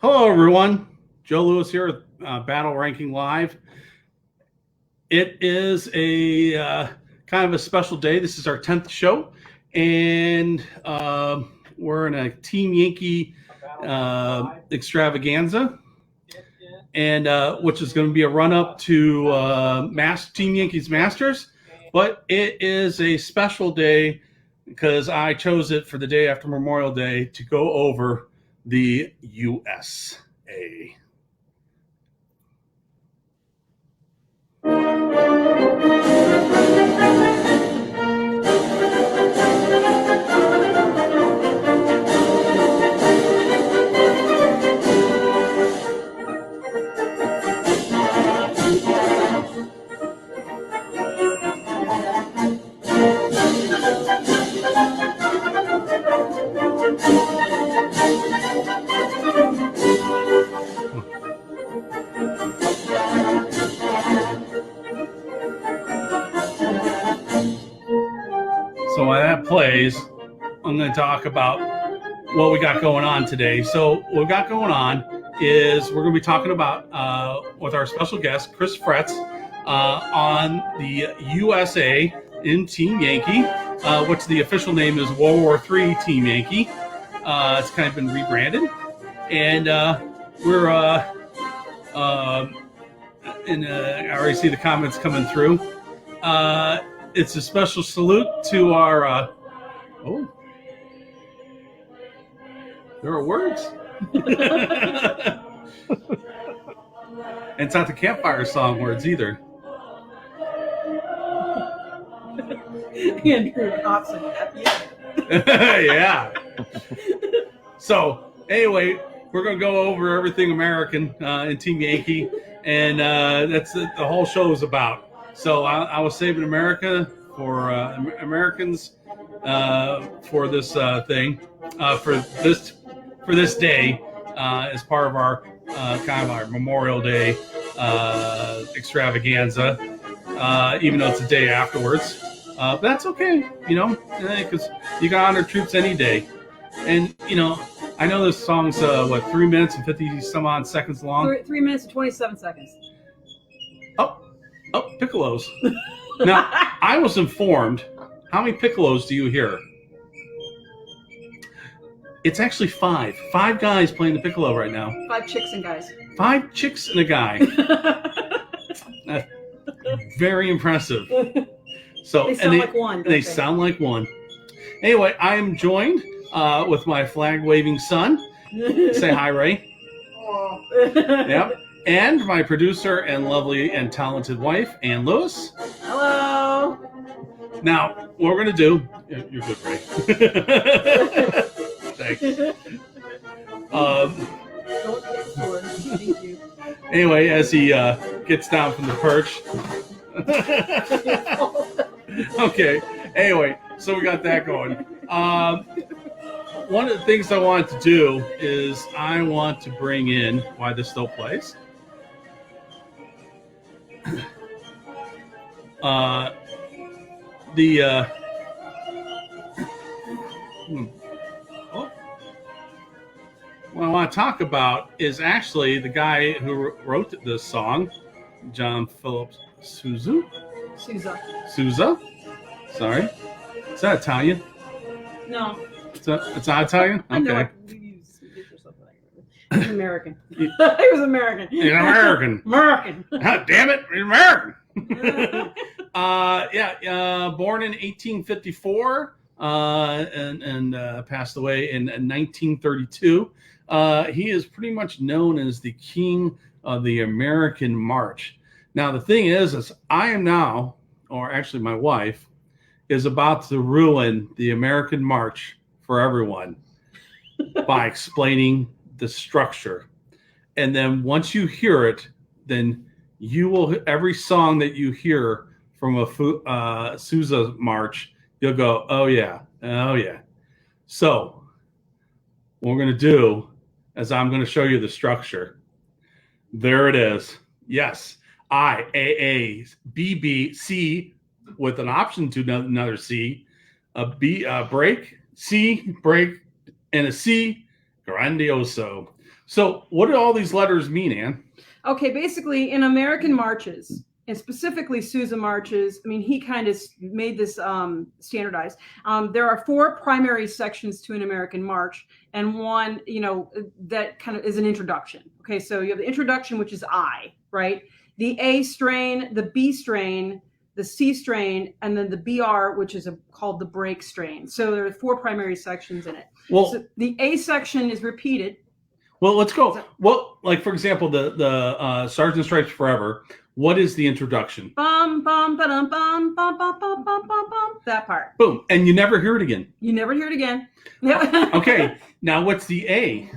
Hello, everyone. Joe Lewis here with Battle Ranking Live. It is a kind of a special day. This is our 10th show, and we're in a Team Yankee extravaganza, and which is going to be a run up to Team Yankees Masters. But it is a special day because I chose it for the day after Memorial Day to go over the USA. So while that plays, I'm going to talk about what we got going on today. So what we got going on is we're going to be talking about with our special guest, Chris Fretz, on the USA in Team Yankee, which the official name is WW3 Team Yankee. It's kind of been rebranded. And we're, and I already see the comments coming through. It's a special salute to our, oh, there are words. And it's not the campfire song words either. Andrew Hobson. Yeah. So anyway, we're going to go over everything American in Team Yankee, and that's the whole show is about. So I was saving America for Americans for this thing for this day as part of our kind of our Memorial Day extravaganza. Even though it's a day afterwards, but that's okay, because you got honor troops any day. And I know this song's 3 minutes and 50 some odd seconds long. 3 minutes and 27 seconds. Oh, piccolos. Now, I was informed. How many piccolos do you hear? It's actually 5. 5 guys playing the piccolo right now. 5 chicks and guys. 5 chicks and a guy. Very impressive. So they sound like one. They sound like one. Anyway, I am joined with my flag-waving son. Say hi, Ray. Yep. And my producer and lovely and talented wife, Ann Lewis. Hello. Now, what we're going to do... You're good, Ray. Thanks. Thank you. Anyway, as he gets down from the perch. Okay. Anyway, so we got that going. One of the things I want to do is I want to bring in why this still plays. What I want to talk about is actually the guy who wrote this song, John Philip Sousa. Sorry. Is that Italian? No. It's not Italian? Okay. No, we use Swedish or something like that. He's American. He was American. He's American. American. Damn it, he's American. Born in 1854 and passed away in 1932. He is pretty much known as the king of the American March. Now, the thing is I am now, or actually my wife, is about to ruin the American March for everyone by explaining the structure. And then once you hear it, then you will, every song that you hear from a Sousa march, you'll go, oh yeah. So what we're going to do is I'm going to show you the structure. There it is. Yes. I, A, A, B, B, C, with an option to another C, a B, break, C, break, and a C, grandioso. So what do all these letters mean, Ann? Okay, basically in American marches, and specifically Sousa marches, I mean, he kind of made this standardized. There are 4 primary sections to an American march, and one, that kind of is an introduction. Okay, so you have the introduction, which is I, right? The A strain, the B strain, the C strain, and then the BR, which is called the break strain. So there are 4 primary sections in it. Well, so the A section is repeated. Well, let's go. Well, like for example, the Sergeant Stripes Forever. What is the introduction? Bum bum ba-dum bum bum bum bum bum bum bum. That part. Boom, and you never hear it again. You never hear it again. Okay, now what's the A?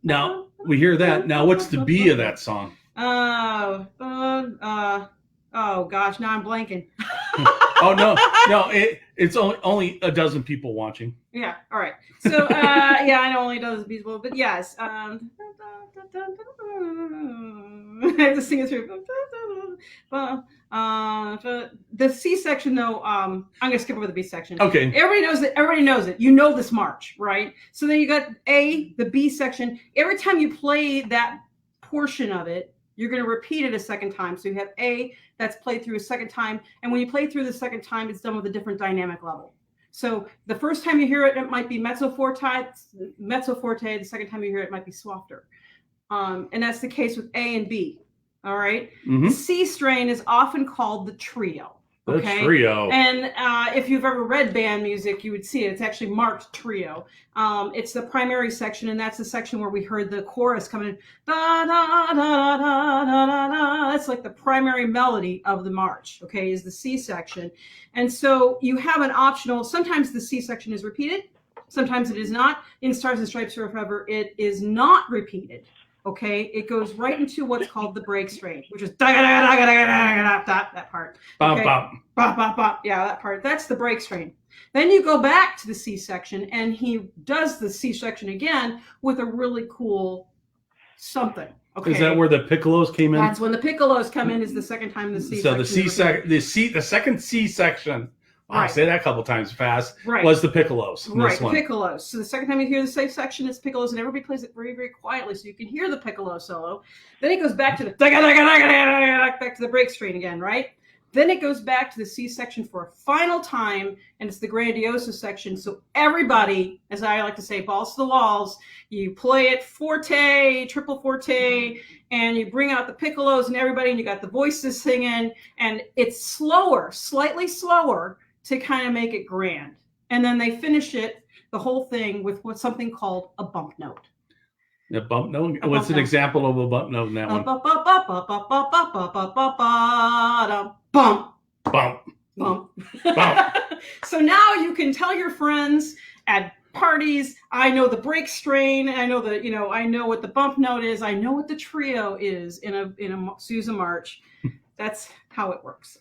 Now we hear that. Now what's the B of that song? Oh gosh, now I'm blanking. Oh no, it's only a dozen people watching. Yeah, all right. So yeah, I know only a dozen people, but yes. I have to sing it through. The C section, though, I'm gonna skip over the B section. Okay. Everybody knows that. Everybody knows it. You know this march, right? So then you got A, the B section. Every time you play that portion of it, you're going to repeat it a second time. So you have A that's played through a second time. And when you play through the second time, it's done with a different dynamic level. So the first time you hear it, it might be mezzo forte. The second time you hear it, it might be softer. And that's the case with A and B. All right. Mm-hmm. The C strain is often called the trio. Okay? The trio. And if you've ever read band music, you would see it. It's actually marked trio. It's the primary section, and that's the section where we heard the chorus coming in. Da, da, da, da, da, da, da. That's like the primary melody of the march, okay, is the C section. And so you have an optional, sometimes the C section is repeated, sometimes it is not. In Stars and Stripes Forever, it is not repeated. Okay, it goes right into what's called the break strain, which is that part. Okay? Yeah, that part. That's the break strain. Then you go back to the C section, and he does the C section again with a really cool something. Okay. Is that where the piccolos came in? That's when the piccolos come in. Is the second time the C. So the the second C section. Wow, right. Say that a couple times fast. Right. Was the piccolos. Right, the piccolos. So the second time you hear the same section, it's piccolos, and everybody plays it very, very quietly, so you can hear the piccolo solo. Then it goes back to the back to the break strain again, right? Then it goes back to the C section for a final time, and it's the grandioso section. So everybody, as I like to say, balls to the walls. You play it forte, triple forte, and you bring out the piccolos and everybody, and you got the voices singing, and it's slower, slightly slower, to kind of make it grand. And then they finish it, the whole thing, with what's something called a bump note. A bump note? What's an example of a bump note in that one? Bump. Bump. Bump. Bump. So now you can tell your friends at parties, I know the break strain, I know I know what the bump note is, I know what the trio is in a Sousa march. That's how it works.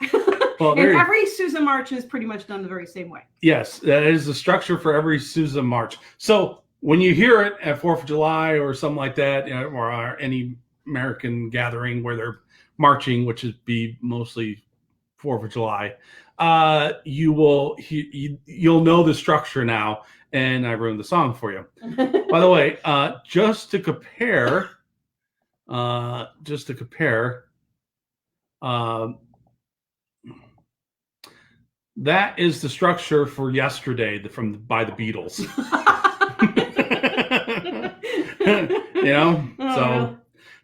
Well, and every Sousa march is pretty much done the very same way. Yes, that is the structure for every Sousa march. So when you hear it at 4th of July or something like that, or any American gathering where they're marching, which would be mostly 4th of July, you'll know the structure now. And I ruined the song for you. By the way, just to compare, that is the structure for Yesterday by the Beatles. So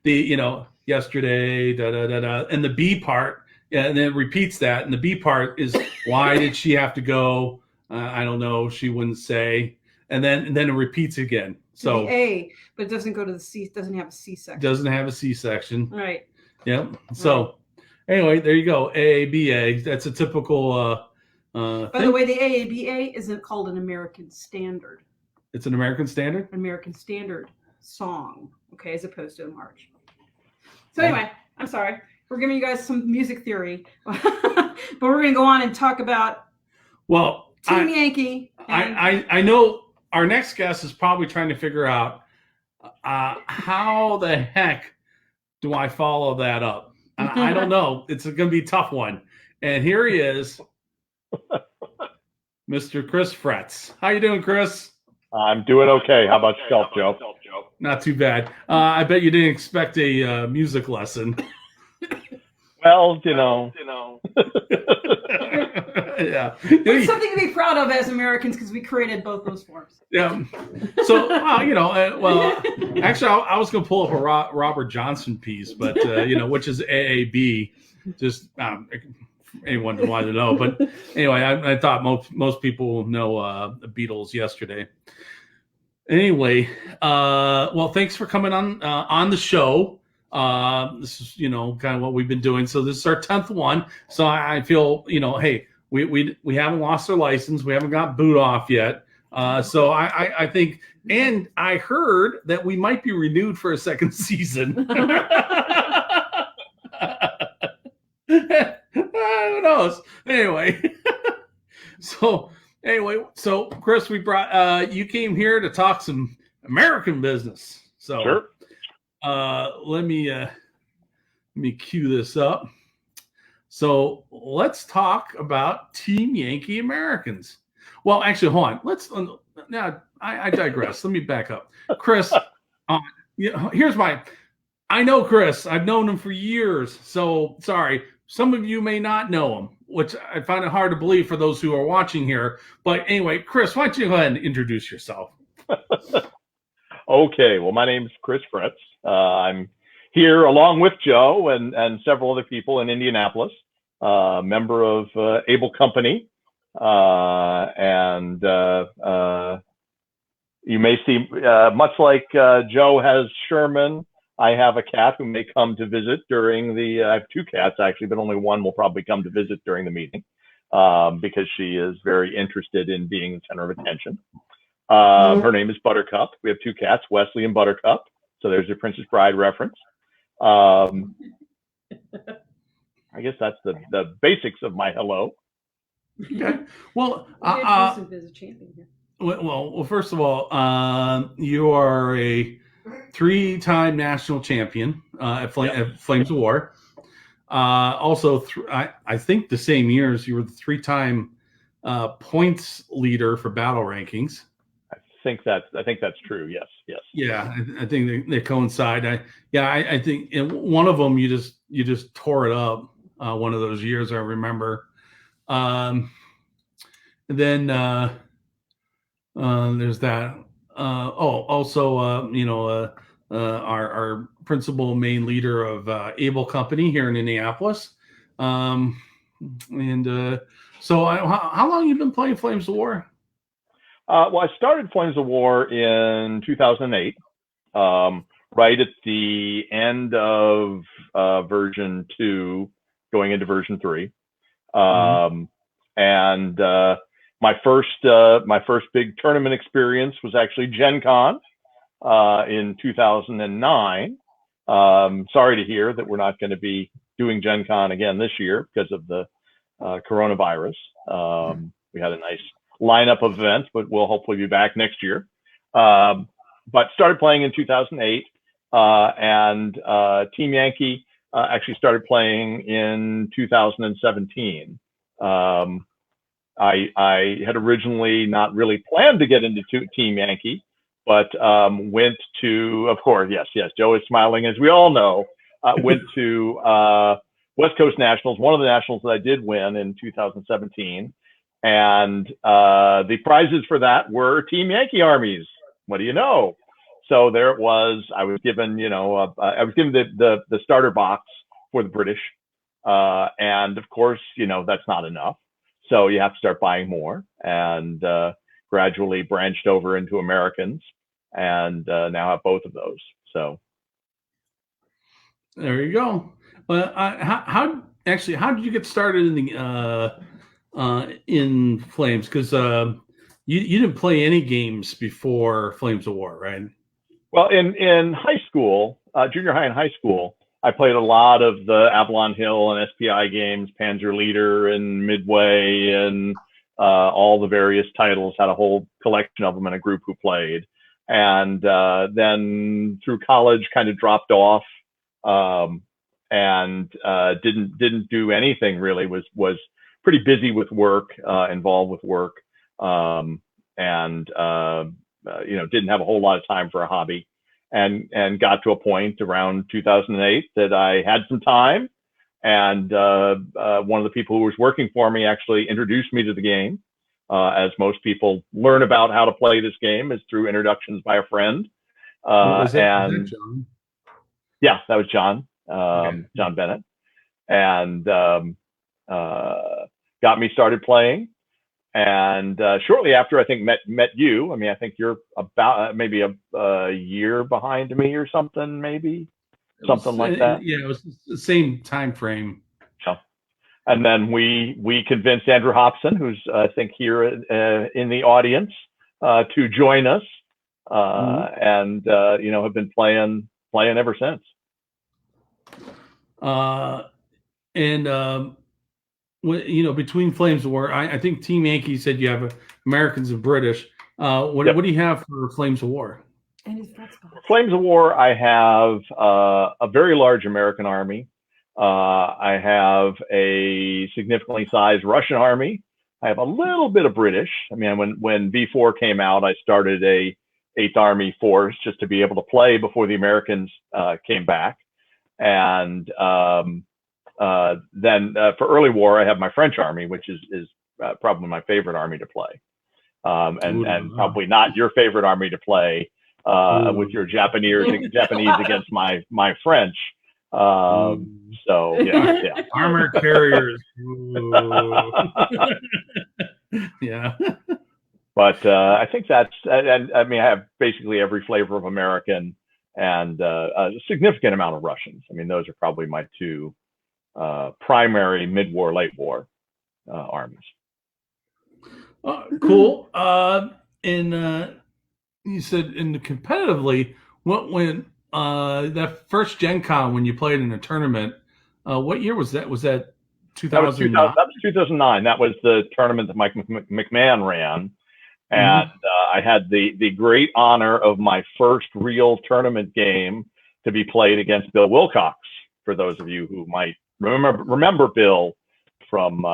the Yesterday, da da da da, and the B part, and then it repeats that, and the B part is why did she have to go? I don't know. She wouldn't say, and then it repeats again. So the A, but it doesn't go to the C. It doesn't have a C section. Doesn't have a C section. Right. Yep. So anyway, there you go. A B A. That's a typical. By the way, the AABA isn't called an American standard. It's an American standard? An American standard song, okay, as opposed to a march. So anyway, I'm sorry. We're giving you guys some music theory. But we're going to go on and talk about Team Yankee. I know our next guest is probably trying to figure out how the heck do I follow that up? I don't know. It's going to be a tough one. And here he is. Mr. Chris Fretz. How you doing, Chris? I'm doing okay. How about yourself, Joe? Not too bad. I bet you didn't expect a music lesson. Well, Yeah. It's something to be proud of as Americans because we created both those forms. Yeah. So, actually, I was going to pull up a Robert Johnson piece, but, which is AAB, just anyone wanted to know. But anyway, I thought most people know the Beatles yesterday. Anyway, well, thanks for coming on the show. This is, kind of what we've been doing. So this is our 10th one. So I feel, hey, we haven't lost our license. We haven't got boot off yet. So I think, and I heard that we might be renewed for a second season. Who knows? Anyway, so Chris, we brought you came here to talk some American business. So sure. Let me cue this up. So let's talk about Team Yankee Americans. Well, actually, hold on. Let's now. I digress. Let me back up, Chris. Here's I know Chris. I've known him for years. So sorry. Some of you may not know him, which I find it hard to believe for those who are watching here. But anyway, Chris, why don't you go ahead and introduce yourself? Okay. Well, my name is Chris Fretz. I'm here along with Joe and several other people in Indianapolis, member of Able Company. And you may see, much like Joe has Sherman, I have a cat who may come to visit during I have two cats actually, but only one will probably come to visit during the meeting because she is very interested in being the center of attention. Her name is Buttercup. We have two cats, Wesley and Buttercup. So there's your Princess Bride reference. I guess that's the basics of my hello. Okay. Well, well, first of all, you are a 3-time national champion at Flames of War. Also, I think the same years you were the 3-time points leader for battle rankings. I think that's true. Yes. Yeah, I think they coincide. I think in one of them you just tore it up. One of those years I remember. And then there's that. Also, our principal main leader of Able Company here in Indianapolis. So how long have you been playing Flames of War? Well, I started Flames of War in 2008, right at the end of version 2, going into version 3. And my first big tournament experience was actually Gen Con in 2009. Sorry to hear that we're not going to be doing Gen Con again this year because of the coronavirus. We had a nice lineup of events, but we'll hopefully be back next year. But started playing in 2008, and Team Yankee actually started playing in 2017. I had originally not really planned to get into Team Yankee, but went to, of course, yes, Joe is smiling, as we all know, went to West Coast Nationals, one of the nationals that I did win in 2017. And the prizes for that were Team Yankee armies. What do you know? So there it was. I was given, the starter box for the British. And of course, that's not enough. So you have to start buying more, and gradually branched over into Americans, and now have both of those. So there you go. Well, how did you get started in the in Flames? Because you didn't play any games before Flames of War, right? Well, in high school, junior high and high school, I played a lot of the Avalon Hill and SPI games, Panzer Leader and Midway, and all the various titles. Had a whole collection of them in a group who played. And then through college, kind of dropped off, and didn't do anything really. Was pretty busy with work, involved with work, and didn't have a whole lot of time for a hobby, and got to a point around 2008 that I had some time, and one of the people who was working for me actually introduced me to the game. As most people learn about how to play this game is through introductions by a friend. Was that John? Yeah, that was John, Okay. John Bennett, and got me started playing. And shortly after, I think met you. I mean, I think you're about maybe a year behind me or something, maybe something like that. Yeah, it was the same time frame. So, and then we convinced Andrew Hobson, who's I think here in the audience, to join us, and have been playing ever since. Between Flames of War, I think Team Yankee said you have Americans and British. What do you have for Flames of War? Flames of War, I have a very large American army. I have a significantly sized Russian army. I have a little bit of British. I mean, when V4 came out, I started a 8th Army force just to be able to play before the Americans came back. And then for early war, I have my French army, which is probably my favorite army to play, and probably not your favorite army to play with your Japanese against my French. So yeah. Armor carriers. Yeah. But I think that's, and I mean, I have basically every flavor of American and a significant amount of Russians. I mean, those are probably my two primary mid-war, late-war armies. Cool. And you said competitively, when that first Gen Con when you played in a tournament, what year was that? Was that 2009? That was 2009. That was the tournament that Mike McMahon ran. And I had the great honor of my first real tournament game to be played against Bill Wilcox. For those of you who might remember Bill from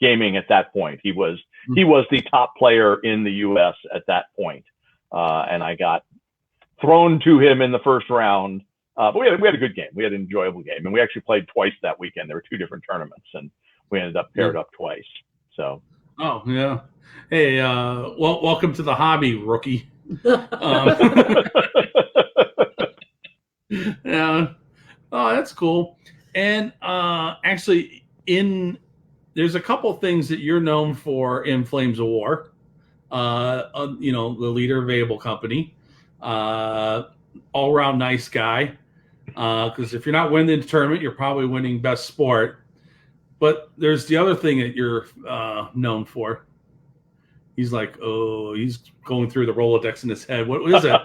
gaming at that point, he was the top player in the U.S. at that point, and I got thrown to him in the first round. But we had a good game. We had an enjoyable game, and we actually played twice that weekend. There were 2 different tournaments, and we ended up paired up twice. So. Oh yeah. Hey, welcome to the hobby, rookie. Yeah. Oh, that's cool. And actually, there's a couple things that you're known for in Flames of War. The leader of Able Company, all-around nice guy. Because if you're not winning the tournament, you're probably winning best sport. But there's the other thing that you're known for. He's like, he's going through the Rolodex in his head. What is it?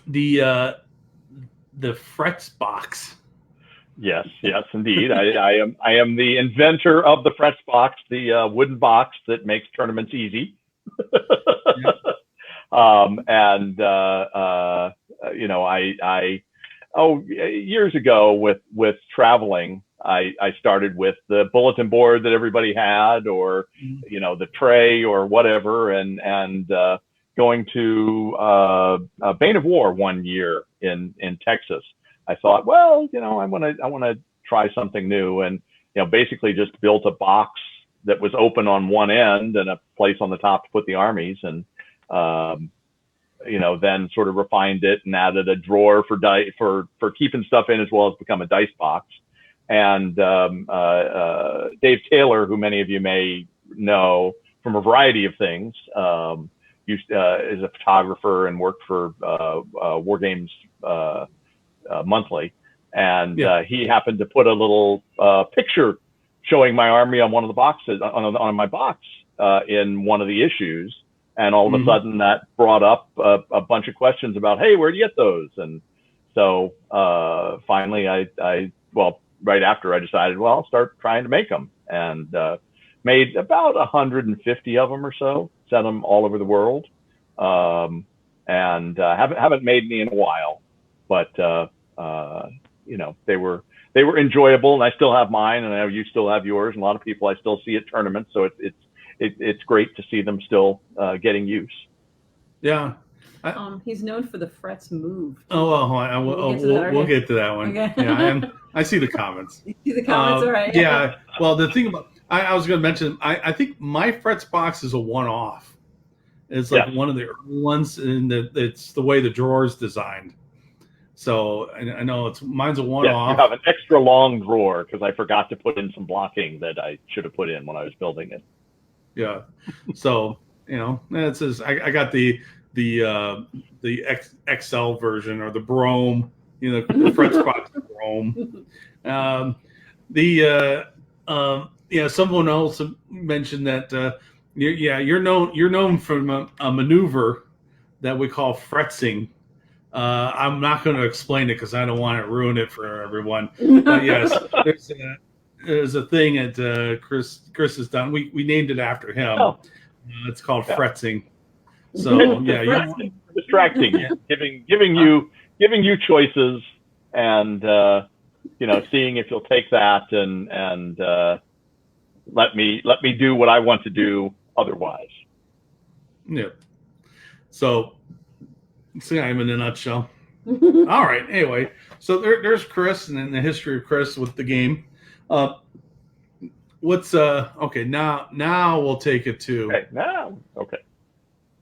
The Frets box. Yes, indeed. I am the inventor of the Frets box, the wooden box that makes tournaments easy. Years ago with traveling, I started with the bulletin board that everybody had, or the tray or whatever, and going to Bane of War one year in Texas. I thought, well, I want to try something new, and basically just built a box that was open on one end and a place on the top to put the armies, and then sort of refined it and added a drawer for keeping stuff in, as well as become a dice box. And Dave Taylor, who many of you may know from a variety of things, is a photographer and worked for War Games Monthly. And he happened to put a little picture showing my army on one of the boxes, on my box, in one of the issues. And all of a sudden that brought up a bunch of questions about, hey, where do you get those? And so finally right after I decided, well, I'll start trying to make them, and made about 150 of them or so, sent them all over the world. And haven't made any in a while, but they were they were enjoyable, and I still have mine, and I know you still have yours, and a lot of people I still see at tournaments. So it's great to see them still getting use. Yeah. He's known for the frets moved. Oh well, we'll get to that one. Okay. Yeah, I see the comments. You see the comments, all right? Yeah. Well, the thing about I was going to mention, I think my frets box is a one-off. It's like one of the early ones, and it's the way the drawer is designed. So I know mine's a one-off. You have an extra long drawer because I forgot to put in some blocking that I should have put in when I was building it. Yeah. So it says I got the XL version, or the Brome, the frets box Brome. Someone else mentioned that you're known from a maneuver that we call fretzing. I'm not going to explain it because I don't want to ruin it for everyone. But yes, there's a thing that Chris has done. We named it after him. Oh. It's called fretzing. So yeah, distracting, giving you choices, and seeing if you'll take that and let me do what I want to do otherwise. Yeah. So I'm in a nutshell. All right. Anyway, so there's Chris, and then the history of Chris with the game. What's okay? Now we'll take it to. Okay.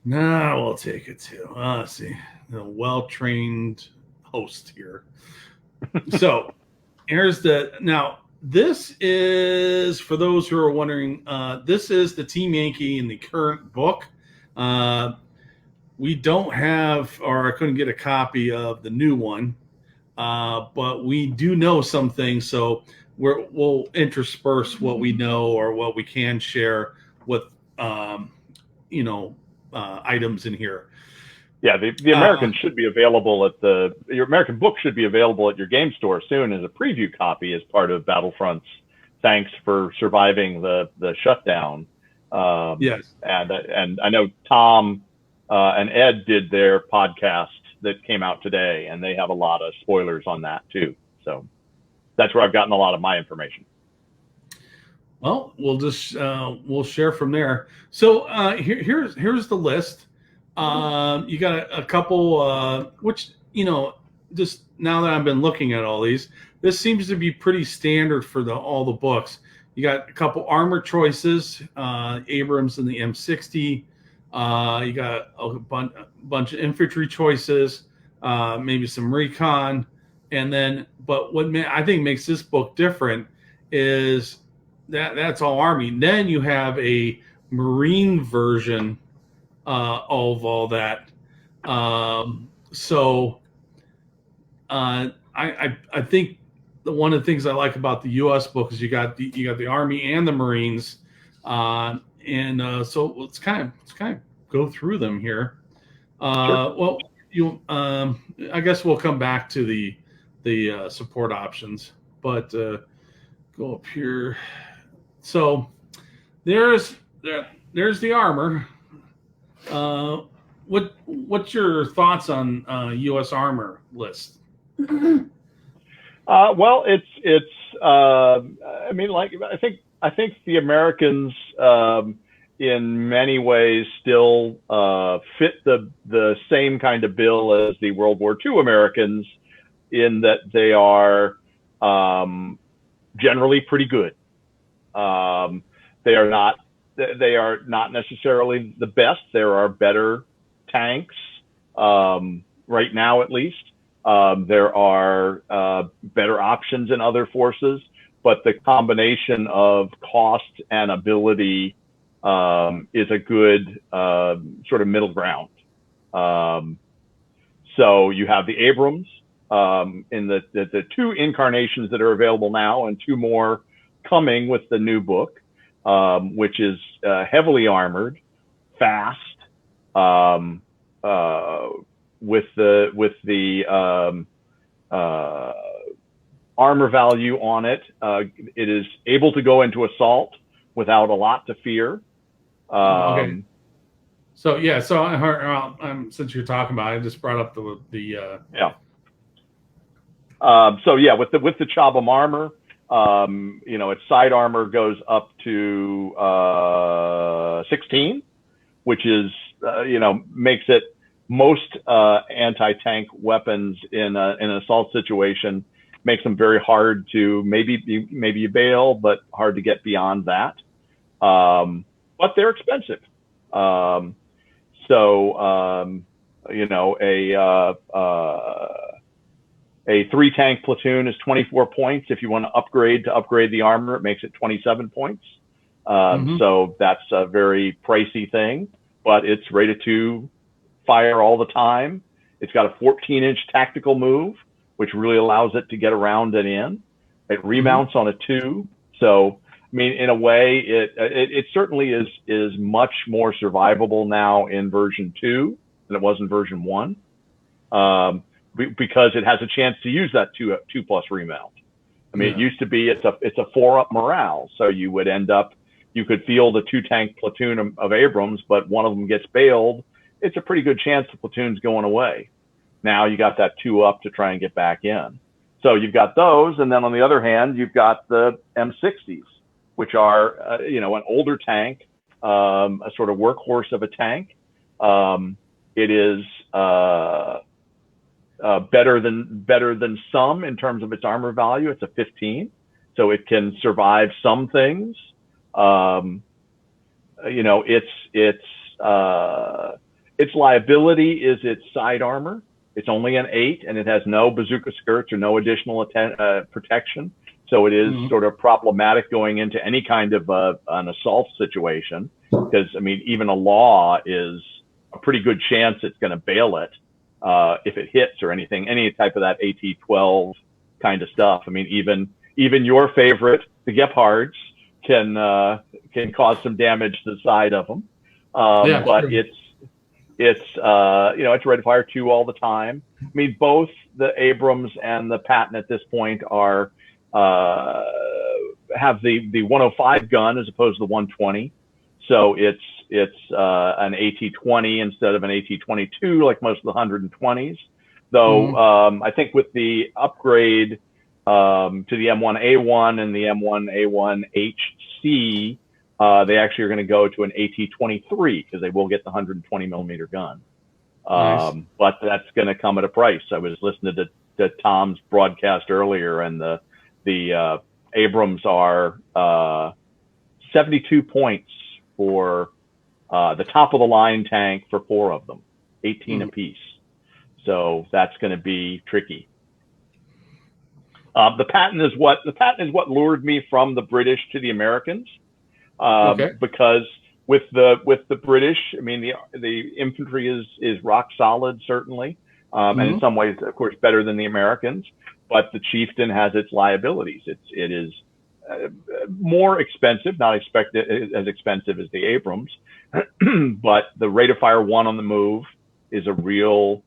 Now we'll take it to. Let's see, the well-trained host here. So here's now. This is, for those who are wondering, this is the Team Yankee in the current book. We don't have, or I couldn't get a copy of the new one, but we do know some things, so we'll intersperse what we know or what we can share with, items in here. Yeah, the American should be available your American book should be available at your game store soon as a preview copy as part of Battlefront's Thanks for Surviving the Shutdown. Yes, and I know Tom and Ed did their podcast that came out today, and they have a lot of spoilers on that too. So that's where I've gotten a lot of my information. Well, we'll share from there. So here's the list. You got a couple, which, just now that I've been looking at all these, this seems to be pretty standard for all the books. You got a couple armor choices, Abrams and the M60. You got a bunch of infantry choices, maybe some recon. And then, but what I think makes this book different is that's all Army. Then you have a Marine version of all that. I think one of the things I like about the U.S. book is you got the Army and the Marines, so let's kind of go through them here. Sure. Well, I guess we'll come back to the support options, but go up here. So there's the armor. What's your thoughts on U.S. armor list? Well, it's. I mean, I think the Americans, in many ways, still fit the same kind of bill as the World War II Americans, in that they are generally pretty good. They are not necessarily the best. There are better tanks right now, at least. There are better options in other forces, but the combination of cost and ability is a good sort of middle ground. So you have the Abrams in the two incarnations that are available now, and two more coming with the new book, which is heavily armored, fast, with the armor value on it. It is able to go into assault without a lot to fear. Okay. So yeah, since you're talking about it, I just brought up the So yeah, with the Chabam armor, its side armor goes up to 16, which is makes it most anti-tank weapons in an assault situation makes them very hard to maybe you bail, but hard to get beyond that. But they're expensive. A 3-tank platoon is 24 points. If you want to upgrade the armor, it makes it 27 points. So that's a very pricey thing, but it's rated to fire all the time. It's got a 14-inch tactical move, which really allows it to get around and in. It remounts on a 2. So, I mean, in a way, it certainly is much more survivable now in version 2 than it was in version 1. Because it has a chance to use that 2+ remount. I mean, It used to be it's a 4-up morale, so you could field a 2-tank platoon of Abrams, but one of them gets bailed. It's a pretty good chance the platoon's going away. Now you got that 2-up to try and get back in. So you've got those, and then on the other hand, you've got the M60s, which are an older tank, a sort of workhorse of a tank. It is better than some in terms of its armor value. It's a 15, so it can survive some things. Its liability is its side armor. It's only an 8, and it has no bazooka skirts or no additional protection. So it is sort of problematic going into any kind of an assault situation, because I mean, even a law is a pretty good chance it's going to bail it. If it hits or anything, any type of that AT-12 kind of stuff. I mean, even your favorite, the Gepards, can cause some damage to the side of them. But sure. It's ready to fire 2 all the time. I mean, both the Abrams and the Patton at this point are have the 105 gun as opposed to the 120. So it's an AT-20 instead of an AT-22 like most of the 120s. Though I think with the upgrade to the M1A1 and the M1A1HC, they actually are going to go to an AT-23 because they will get the 120 millimeter gun. Nice. But that's going to come at a price. I was listening to Tom's broadcast earlier, and the Abrams are 72 points for the top of the line tank for 4 of them, 18 apiece. So that's going to be tricky. The Patton is what lured me from the British to the Americans, because with the British, I mean, the infantry is rock solid, certainly, and in some ways, of course, better than the Americans. But the Chieftain has its liabilities. It is more expensive, not expected as expensive as the Abrams, but the rate of fire 1 on the move is a real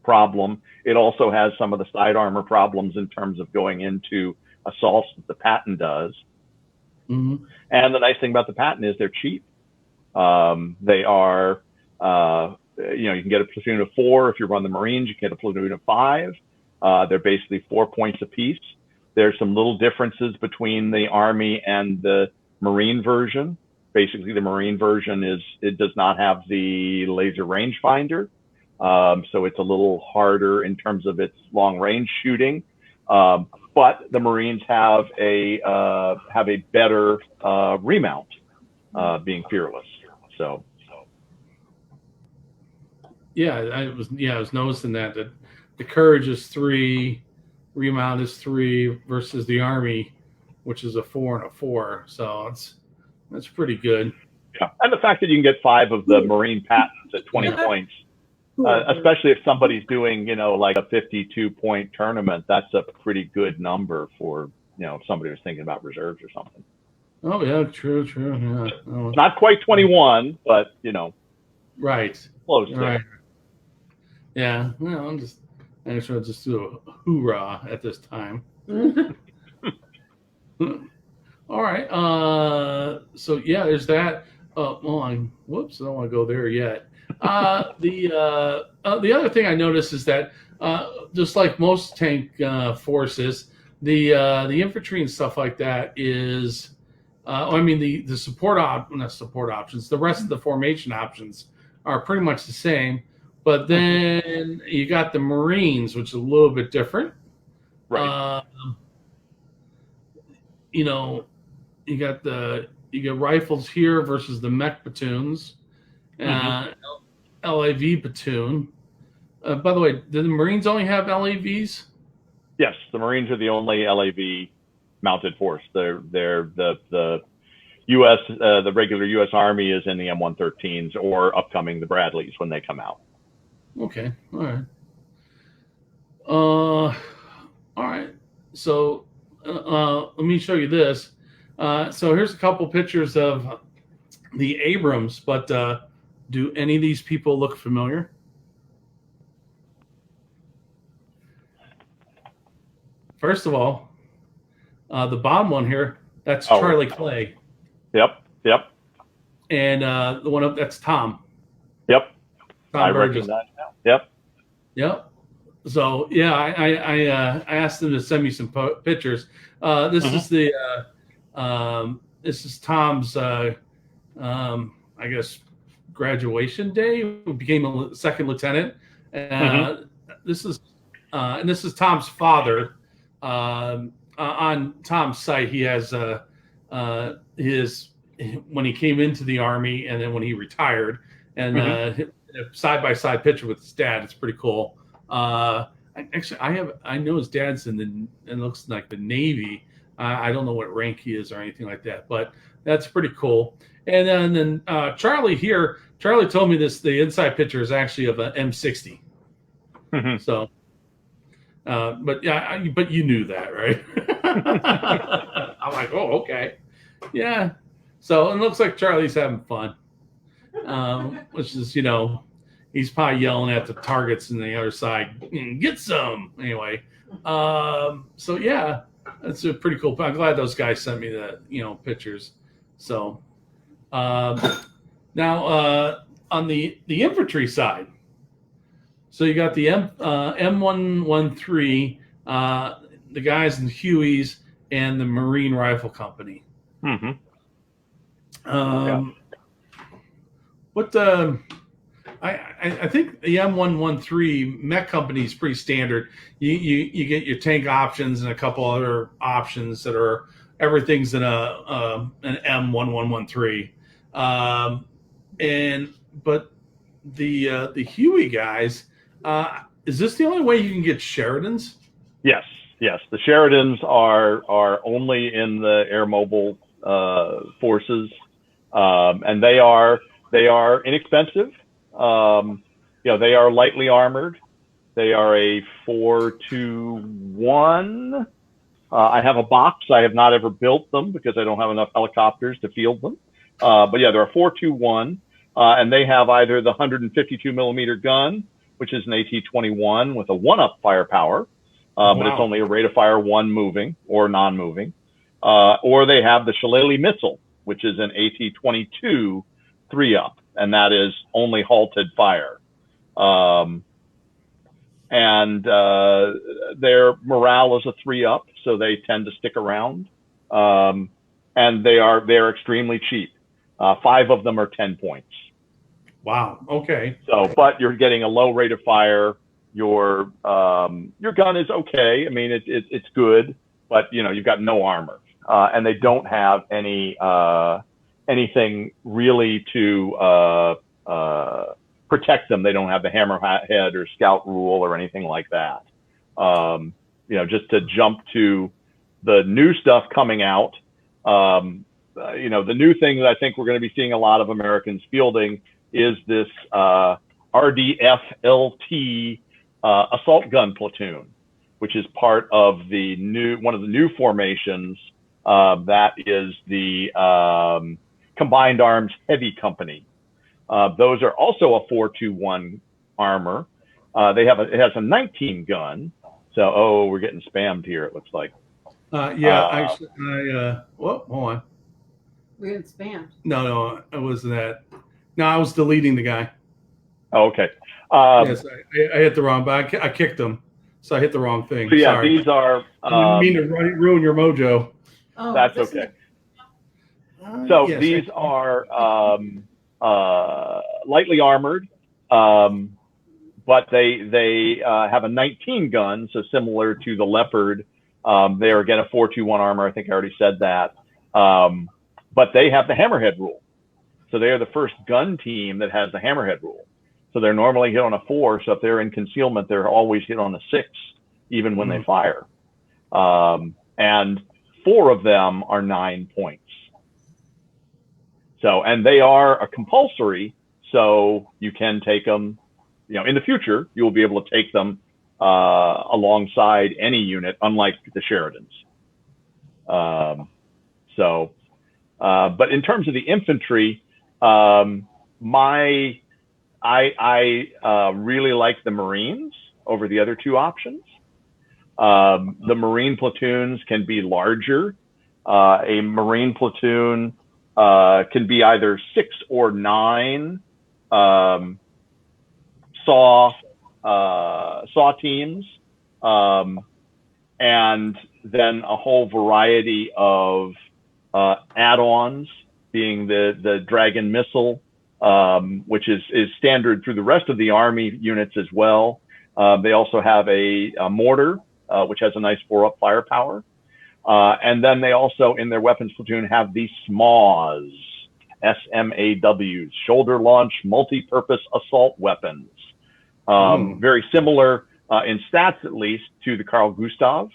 problem. It also has some of the side armor problems in terms of going into assaults that the Patton does. And the nice thing about the Patton is they're cheap. They are, you can get a platoon of 4. If you run the Marines, you can get a platoon of 5. They're basically 4 points apiece. There's some little differences between the Army and the Marine version. Basically, the Marine version it does not have the laser rangefinder, so it's a little harder in terms of its long range shooting. But the Marines have a better remount, being fearless. So. I was noticing that the Courage is 3, remount is 3 versus the Army, which is a 4 and a 4. So that's pretty good. Yeah, and the fact that you can get 5 of the Marine Pattons at 20 points, especially if somebody's doing, like a 52-point tournament, that's a pretty good number for, if somebody was thinking about reserves or something. Oh yeah, true. Yeah. Not quite 21, but right, close. Right. Yeah. Well, I'm just going to just do a hoorah at this time. All right. So yeah, there's that. Whoops, I don't want to go there yet. The other thing I noticed is that just like most tank forces, the infantry and stuff like that is, I mean, the not support options, the rest of the formation options are pretty much the same. But then you got the Marines, which is a little bit different. Right. You know, you get rifles here versus the mech platoons, LAV platoon. By the way, do the Marines only have LAVs? Yes, the Marines are the only LAV mounted force. They're the U.S. The regular U.S. Army is in the M113s or upcoming the Bradleys when they come out. Okay, all right. All right. So let me show you this. So here's a couple pictures of the Abrams, but do any of these people look familiar? First of all, the bottom one here, that's Charlie Clay. Yep. And the one up, that's Tom. Yep. Tom I Burgess. recognize now. Yep. So yeah, I asked them to send me some pictures. This is the this is Tom's I guess graduation day. He became a second lieutenant. This is Tom's father. On Tom's site, he has his when he came into the Army and then when he retired, and a side-by-side picture with his dad. It's pretty cool. Actually, I know his dad's in it looks like the Navy. I don't know what rank he is or anything like that, but that's pretty cool. And then Charlie here, Charlie told me the inside picture is actually of an M60. So, but yeah, but you knew that, right? I'm like, oh, okay, yeah. So it looks like Charlie's having fun, which is, he's probably yelling at the targets on the other side, get some anyway. So yeah, that's a pretty cool. I'm glad those guys sent me the pictures. So now on the infantry side, so you got the M113, the guys in the Hueys and the Marine Rifle Company. What I think the M113 mech company is pretty standard. You get your tank options and a couple other options that are everything's in an M1113. But the Huey guys, is this the only way you can get Sheridans? Yes. The Sheridans are only in the air mobile forces, and they are inexpensive. They are lightly armored. They are a 4-2-1. I have a box. I have not ever built them because I don't have enough helicopters to field them. But yeah, they're a 4-2-1, and they have either the 152 millimeter gun, which is an AT-21 with a 1-up firepower, but it's only a rate of fire 1 moving or non-moving, or they have the Shillelagh missile, which is an AT-22 3-up, and that is only halted fire. And their morale is a 3-up, so they tend to stick around. And they're extremely cheap. 5 of them are 10 points. Wow. Okay. So, but you're getting a low rate of fire. Your gun is okay. I mean, it's good, but you've got no armor, and they don't have anything really to protect them. They don't have the hammerhead or scout rule or anything like that. Just to jump to the new stuff coming out. The new thing that I think we're going to be seeing a lot of Americans fielding is this RDF-LT assault gun platoon, which is part of one of the new formations. That is the Combined Arms Heavy Company. Those are also a 4-2-1 armor. It has a 19 gun. So, we're getting spammed here, it looks like. Actually, hold on. We're getting spammed. No, it wasn't that. No, I was deleting the guy. Oh, okay. Yes, I hit the wrong button. I kicked him. So I hit the wrong thing. So yeah, Sorry. these are. I didn't mean to ruin your mojo. Oh, That's this okay. is- So Yes, these are lightly armored, but they have a 19 gun, so similar to the Leopard. They are again a 4-2-1 armor. I think I already said that. But they have the hammerhead rule. So they are the first gun team that has the hammerhead rule. So they're normally hit on a 4. So if they're in concealment, they're always hit on a 6, even when they fire. And 4 of them are 9 points. So, and they are a compulsory, so you can take them, in the future, you will be able to take them alongside any unit, unlike the Sheridans. But in terms of the infantry, I really like the Marines over the other 2 options. The Marine platoons can be larger. A Marine platoon can be either 6 or 9 saw teams, and then a whole variety of add-ons, being the Dragon missile, which is standard through the rest of the Army units as well. They also have a mortar, which has a nice 4-up firepower. And then they also, in their weapons platoon, have the SMAWs, SMAWs, shoulder launch multi-purpose assault weapons. Very similar in stats, at least, to the Carl Gustav,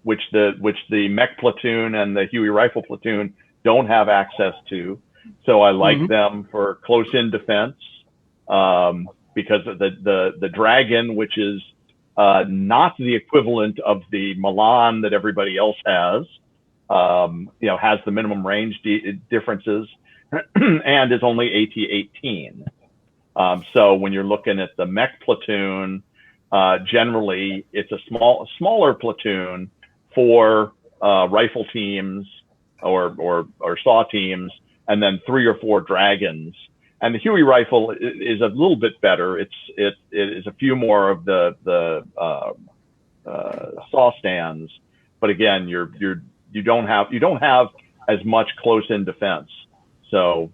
which the mech platoon and the Huey rifle platoon don't have access to. So I like them for close-in defense, because of the Dragon, which is not the equivalent of the Milan that everybody else has, has the minimum range differences and is only AT-18. So when you're looking at the mech platoon, generally it's a smaller platoon for rifle teams or saw teams, and then 3 or 4 Dragons. And the Huey rifle is a little bit better. It is a few more of the saw stands, but again, you don't have as much close-in defense. So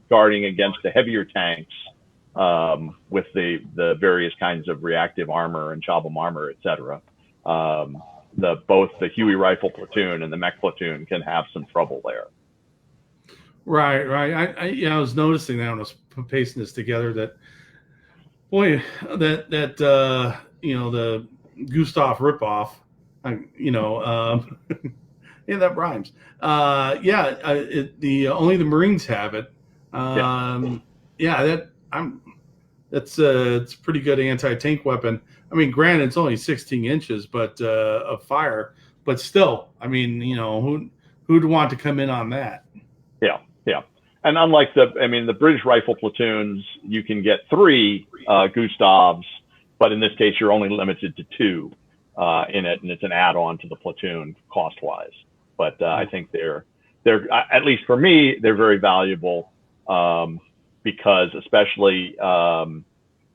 guarding against the heavier tanks with the various kinds of reactive armor and Chabam armor, etc. Both the Huey rifle platoon and the mech platoon can have some trouble there. Right. I was noticing that when I was pasting this together that, boy, that the Gustav ripoff, yeah, that rhymes. Only the Marines have it. It's a pretty good anti-tank weapon. I mean, granted, it's only 16 inches, but of fire, but still, I mean, who'd want to come in on that? Yeah. And unlike the British rifle platoons, you can get 3 Gustavs, but in this case, you're only limited to 2 in it, and it's an add-on to the platoon cost-wise. But I think they're at least for me, they're very valuable because especially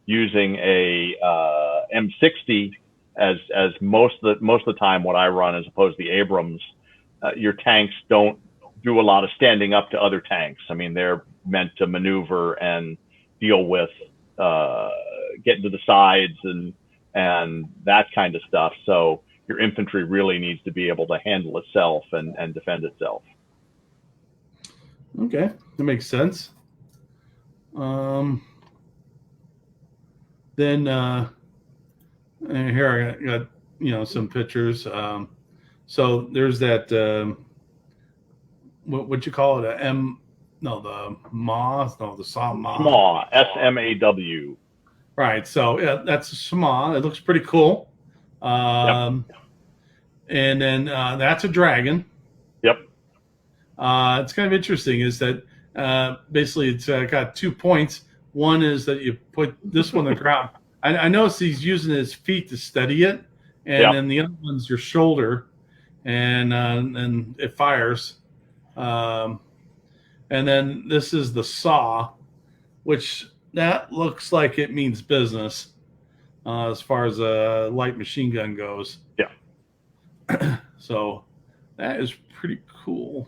using a M60 as most of the time what I run as opposed to the Abrams, your tanks don't do a lot of standing up to other tanks. I mean, they're meant to maneuver and deal with getting to the sides and that kind of stuff. So your infantry really needs to be able to handle itself and defend itself. Okay, that makes sense. Then here I got some pictures. So there's that. What you call it? The SMAW, SMAW. Right. So yeah, that's a SMAW. It looks pretty cool. And then that's a Dragon. Yep. It's kind of interesting is that basically it's got 2 points. One is that you put this one on the ground. I noticed he's using his feet to steady it, and then the other one's your shoulder, and it fires. And then this is the saw, which that looks like it means business. as far as a light machine gun goes. Yeah. So that is pretty cool.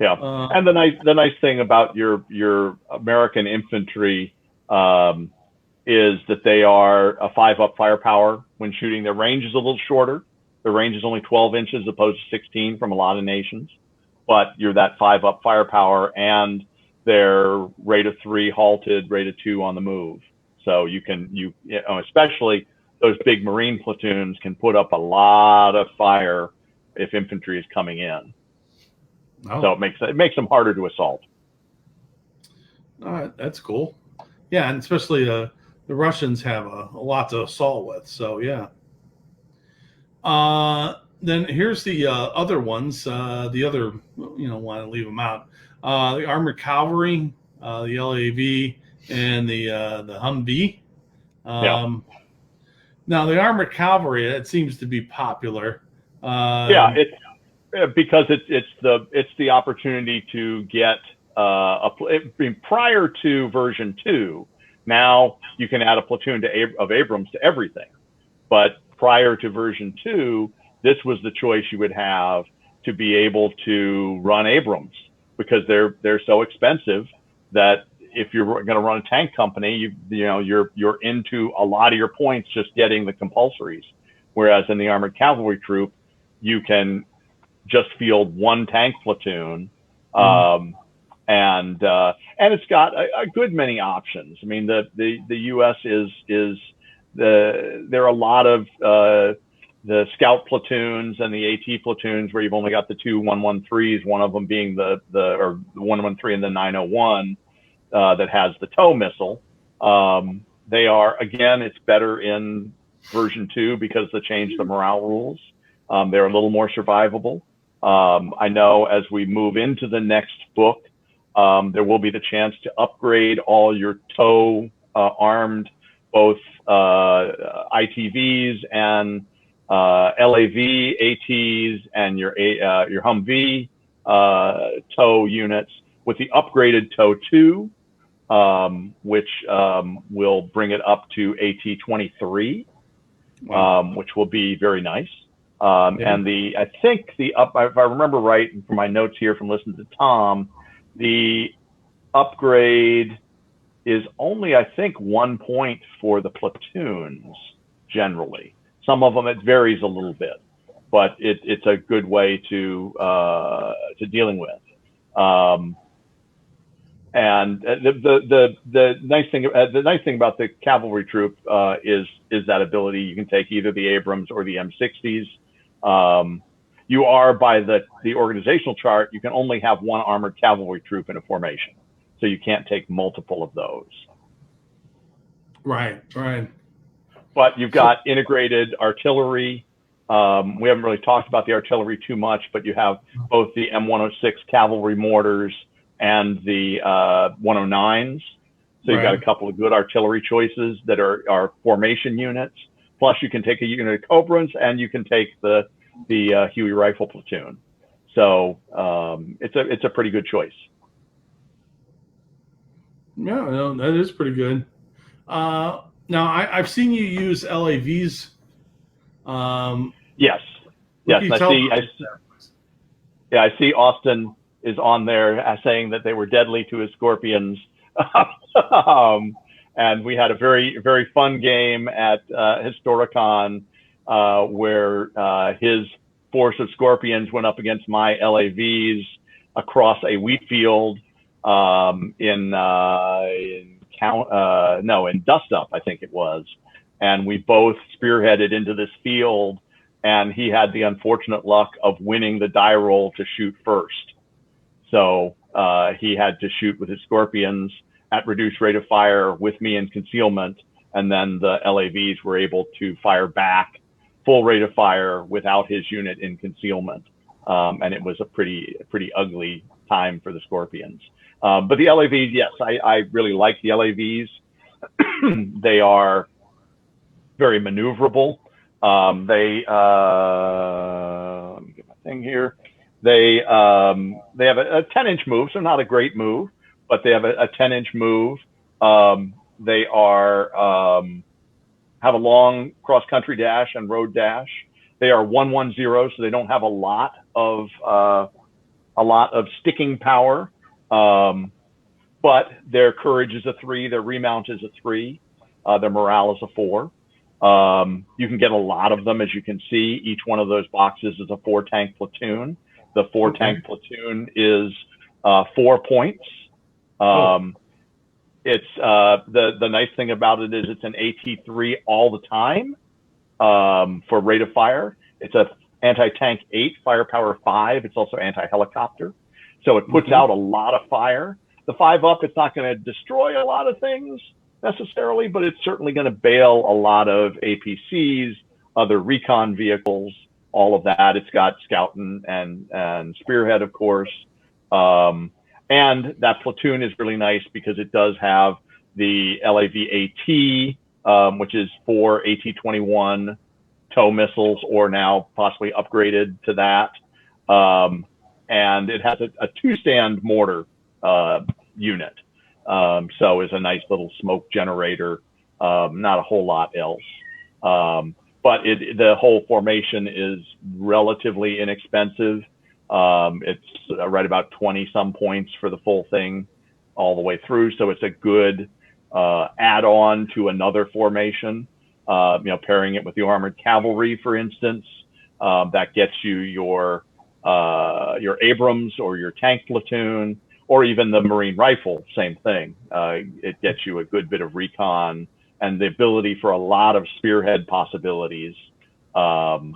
Yeah, and the nice thing about your American infantry is that they are a 5-up firepower when shooting. Their range is a little shorter. Their range is only 12 inches opposed to 16 from a lot of nations, but you're that 5-up firepower, and they're rate of 3 halted, rate of 2 on the move. So you know, especially those big Marine platoons can put up a lot of fire if infantry is coming in. Oh. So it makes them harder to assault. That's cool. Yeah, and especially the Russians have a lot to assault with. So yeah. Then here's the other ones. The other, want to leave them out. The Armored Cavalry, the LAV, and the Humvee. Yeah. Now the Armored Cavalry, it seems to be popular. Yeah, because it's the opportunity to get prior to version 2. Now you can add a platoon of Abrams to everything, but prior to version 2, this was the choice you would have to be able to run Abrams, because they're so expensive that if you're going to run a tank company, you're into a lot of your points just getting the compulsories. Whereas in the Armored Cavalry Troop, you can just field one tank platoon, and it's got a good many options. I mean, the U.S. there are a lot of the scout platoons and the AT platoons where you've only got the 2 113s, one of them being the 113 and the 901 that has the tow missile. They are, again, it's better in version 2 because they changed the morale rules. They're a little more survivable. I know as we move into the next book, there will be the chance to upgrade all your tow armed, both ITVs and LAV ATs and your Humvee tow units with the upgraded tow 2, which will bring it up to AT 23, which will be very nice. And I think if I remember right from my notes here from listening to Tom, the upgrade is only, I think, 1 point for the platoons generally. Some of them it varies a little bit, but it's a good way to dealing with. And the nice thing about the cavalry troop is that ability. You can take either the Abrams or the M60s. You are, by the organizational chart, you can only have one armored cavalry troop in a formation, so you can't take multiple of those. Right. But you've got integrated artillery. We haven't really talked about the artillery too much, but you have both the M106 cavalry mortars and the 109s. So you've got a couple of good artillery choices that are formation units. Plus, you can take a unit of Cobrans, and you can take the Huey rifle platoon. So it's a pretty good choice. Yeah, no, that is pretty good. Now I've seen you use LAVs. Yes. I see Austin is on there saying that they were deadly to his Scorpions. And we had a very, very fun game at Historicon where his force of Scorpions went up against my LAVs across a wheat field in Dust Up, I think it was. And we both spearheaded into this field, and he had the unfortunate luck of winning the die roll to shoot first. So he had to shoot with his Scorpions at reduced rate of fire with me in concealment, and then the LAVs were able to fire back full rate of fire without his unit in concealment. And it was a pretty ugly time for the Scorpions. But the LAVs, yes, I really like the LAVs. They are very maneuverable. Let me get my thing here. They have a 10-inch move, so not a great move, but they have a 10-inch move. They are have a long cross-country dash and road dash. They are 110, so they don't have a lot of sticking power. But their courage is a 3, their remount is a 3, their morale is a 4. You can get a lot of them, as you can see. Each one of those boxes is a 4-tank platoon. The 4-tank platoon is 4 points. It's the nice thing about it is it's an AT3 all the time for rate of fire. It's a anti-tank 8, firepower 5. It's also anti-helicopter, so it puts out a lot of fire. The 5-up, it's not going to destroy a lot of things necessarily, but it's certainly going to bail a lot of APCs, other recon vehicles, all of that. It's got Scout and Spearhead, of course. And that platoon is really nice because it does have the LAV-AT, which is 4 AT-21 tow missiles, or now possibly upgraded to that. And it has a 2-stand mortar unit. So it's a nice little smoke generator, not a whole lot else. But the whole formation is relatively inexpensive. It's right about 20-some points for the full thing all the way through. So it's a good add-on to another formation. Pairing it with the armored cavalry, for instance, that gets you your Abrams or your tank platoon, or even the Marine rifle, same thing. It gets you a good bit of recon and the ability for a lot of spearhead possibilities to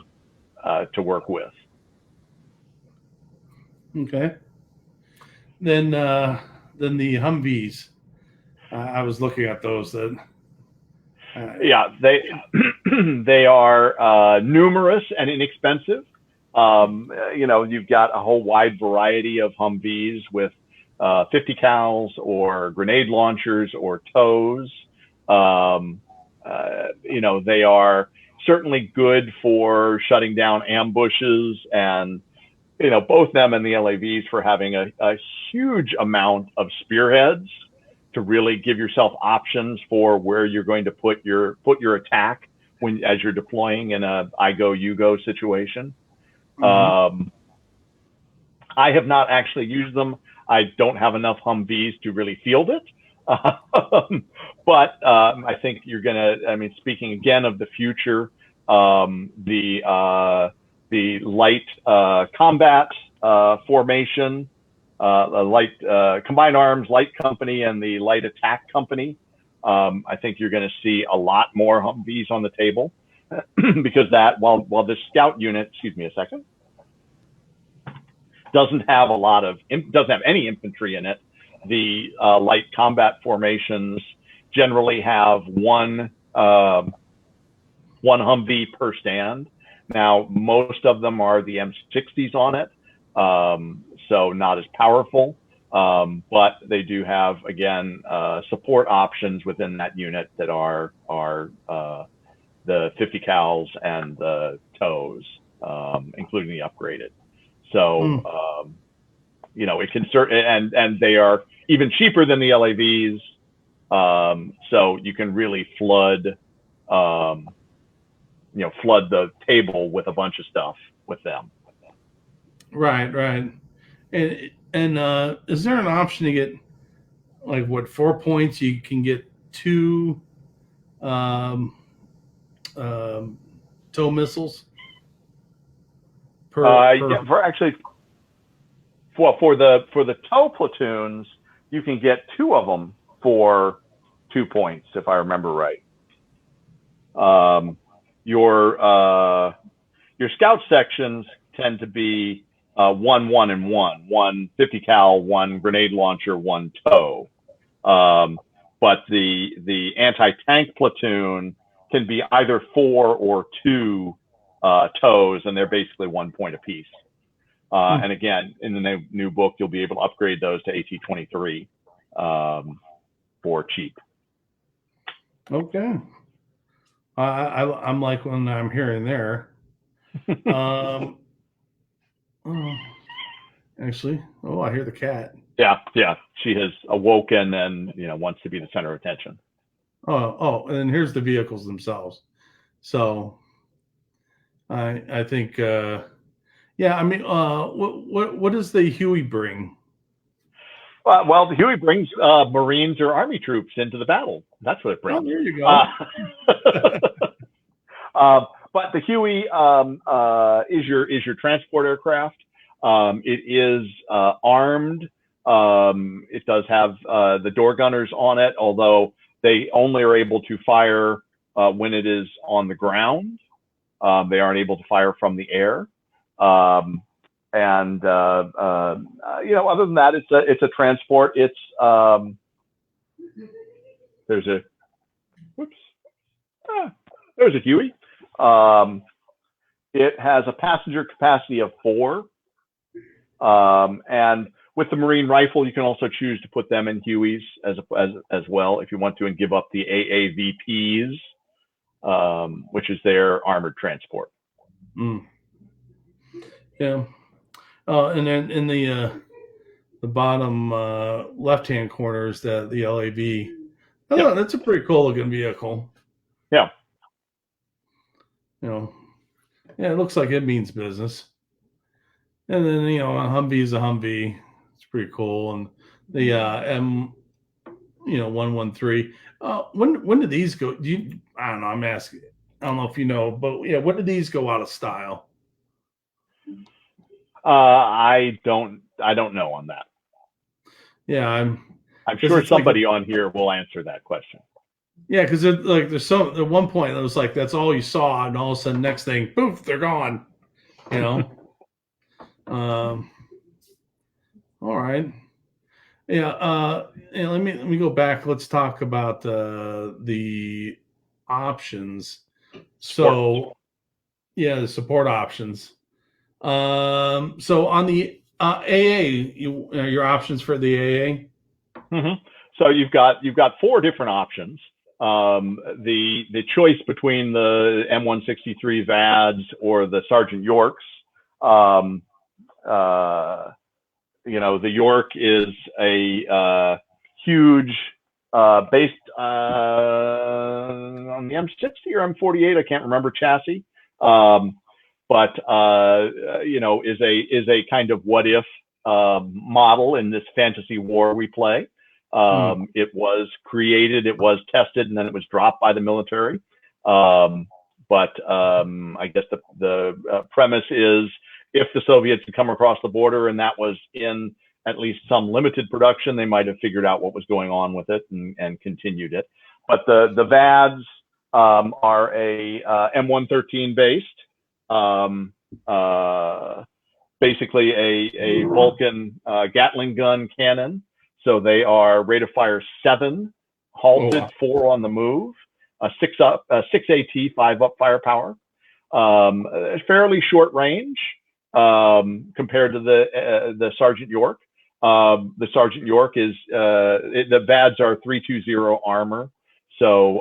work with. Okay. Then the Humvees. I was looking at those. Yeah, they are numerous and inexpensive. You've got a whole wide variety of Humvees with 50 cals or grenade launchers or tows. They are certainly good for shutting down ambushes, and both them and the LAVs for having a huge amount of spearheads to really give yourself options for where you're going to put your attack as you're deploying in a I go you go situation. I have not actually used them. I don't have enough Humvees to really field it. But I think you're gonna. Speaking again of the future, the light combat formation, light combined arms light company and the light attack company. I think you're going to see a lot more Humvees on the table because that while the scout unit, excuse me a second, doesn't have any infantry in it. The light combat formations generally have one Humvee per stand. Now, most of them are the M60s on it, so not as powerful, but they do have, again, support options within that unit that are the 50 cals and the tows, including the upgraded. So, it can and they are even cheaper than the LAVs, so you can really flood the table with a bunch of stuff with them. Right. And is there an option to get 4 points? You can get 2 tow missiles per. For the tow platoons, you can get 2 of them for 2 points, if I remember right. Your scout sections tend to be 1, 1, and 1. 1 50 cal, 1 grenade launcher, 1 tow. But the anti-tank platoon can be either 4 or 2 tows, and they're basically 1 point apiece. And again, in the new book, you'll be able to upgrade those to AT-23 for cheap. Okay. I'm like when I'm hearing there. Actually, I hear the cat. Yeah. She has awoken and wants to be the center of attention. and here's the vehicles themselves. So I think, yeah, I mean, what does the Huey bring? Well, the Huey brings Marines or Army troops into the battle. That's what it Oh, brings. there you go. But the Huey is your transport aircraft. It is armed. It does have the door gunners on it, although they only are able to fire when it is on the ground. They aren't able to fire from the air. And other than that, it's a transport. It's there's a whoops, there's a Huey. It has a passenger capacity of 4, and with the Marine rifle, you can also choose to put them in Hueys as well if you want to, and give up the AAVPs, which is their armored transport. Mm. Yeah. And then in the bottom left-hand corner is the LAV. Oh, that's a pretty cool looking vehicle. Yeah. Yeah, it looks like it means business. And then a Humvee is a Humvee. It's pretty cool. And the M 113. When did these go? I don't know. I'm asking. I don't know if you know, but yeah, when did these go out of style? I don't know on that. Yeah, I'm sure somebody on here will answer that question. Yeah, because there's some at one point it was like that's all you saw, and all of a sudden next thing, poof, they're gone. All right. Yeah. Let me go back. Let's talk about the options. So, yeah, the support options. So on the AA, your options for the AA. Mm-hmm. So you've got 4 different options. The choice between the M163 VADs or the Sergeant Yorks. The York is a huge, based on the M60 or M48, I can't remember, chassis. But is a kind of what if model in this fantasy war we play. It was created, it was tested, and then it was dropped by the military. But I guess the premise is, if the Soviets had come across the border and that was in at least some limited production, they might have figured out what was going on with it and continued it. But the VADs are a M113 based, basically a Vulcan Gatling gun cannon. So they are rate of fire 7, halted, 4 on the move, 6 AT, 5 up firepower. Fairly short range compared to the Sergeant York. The Sergeant York is the VADs are 320 armor, so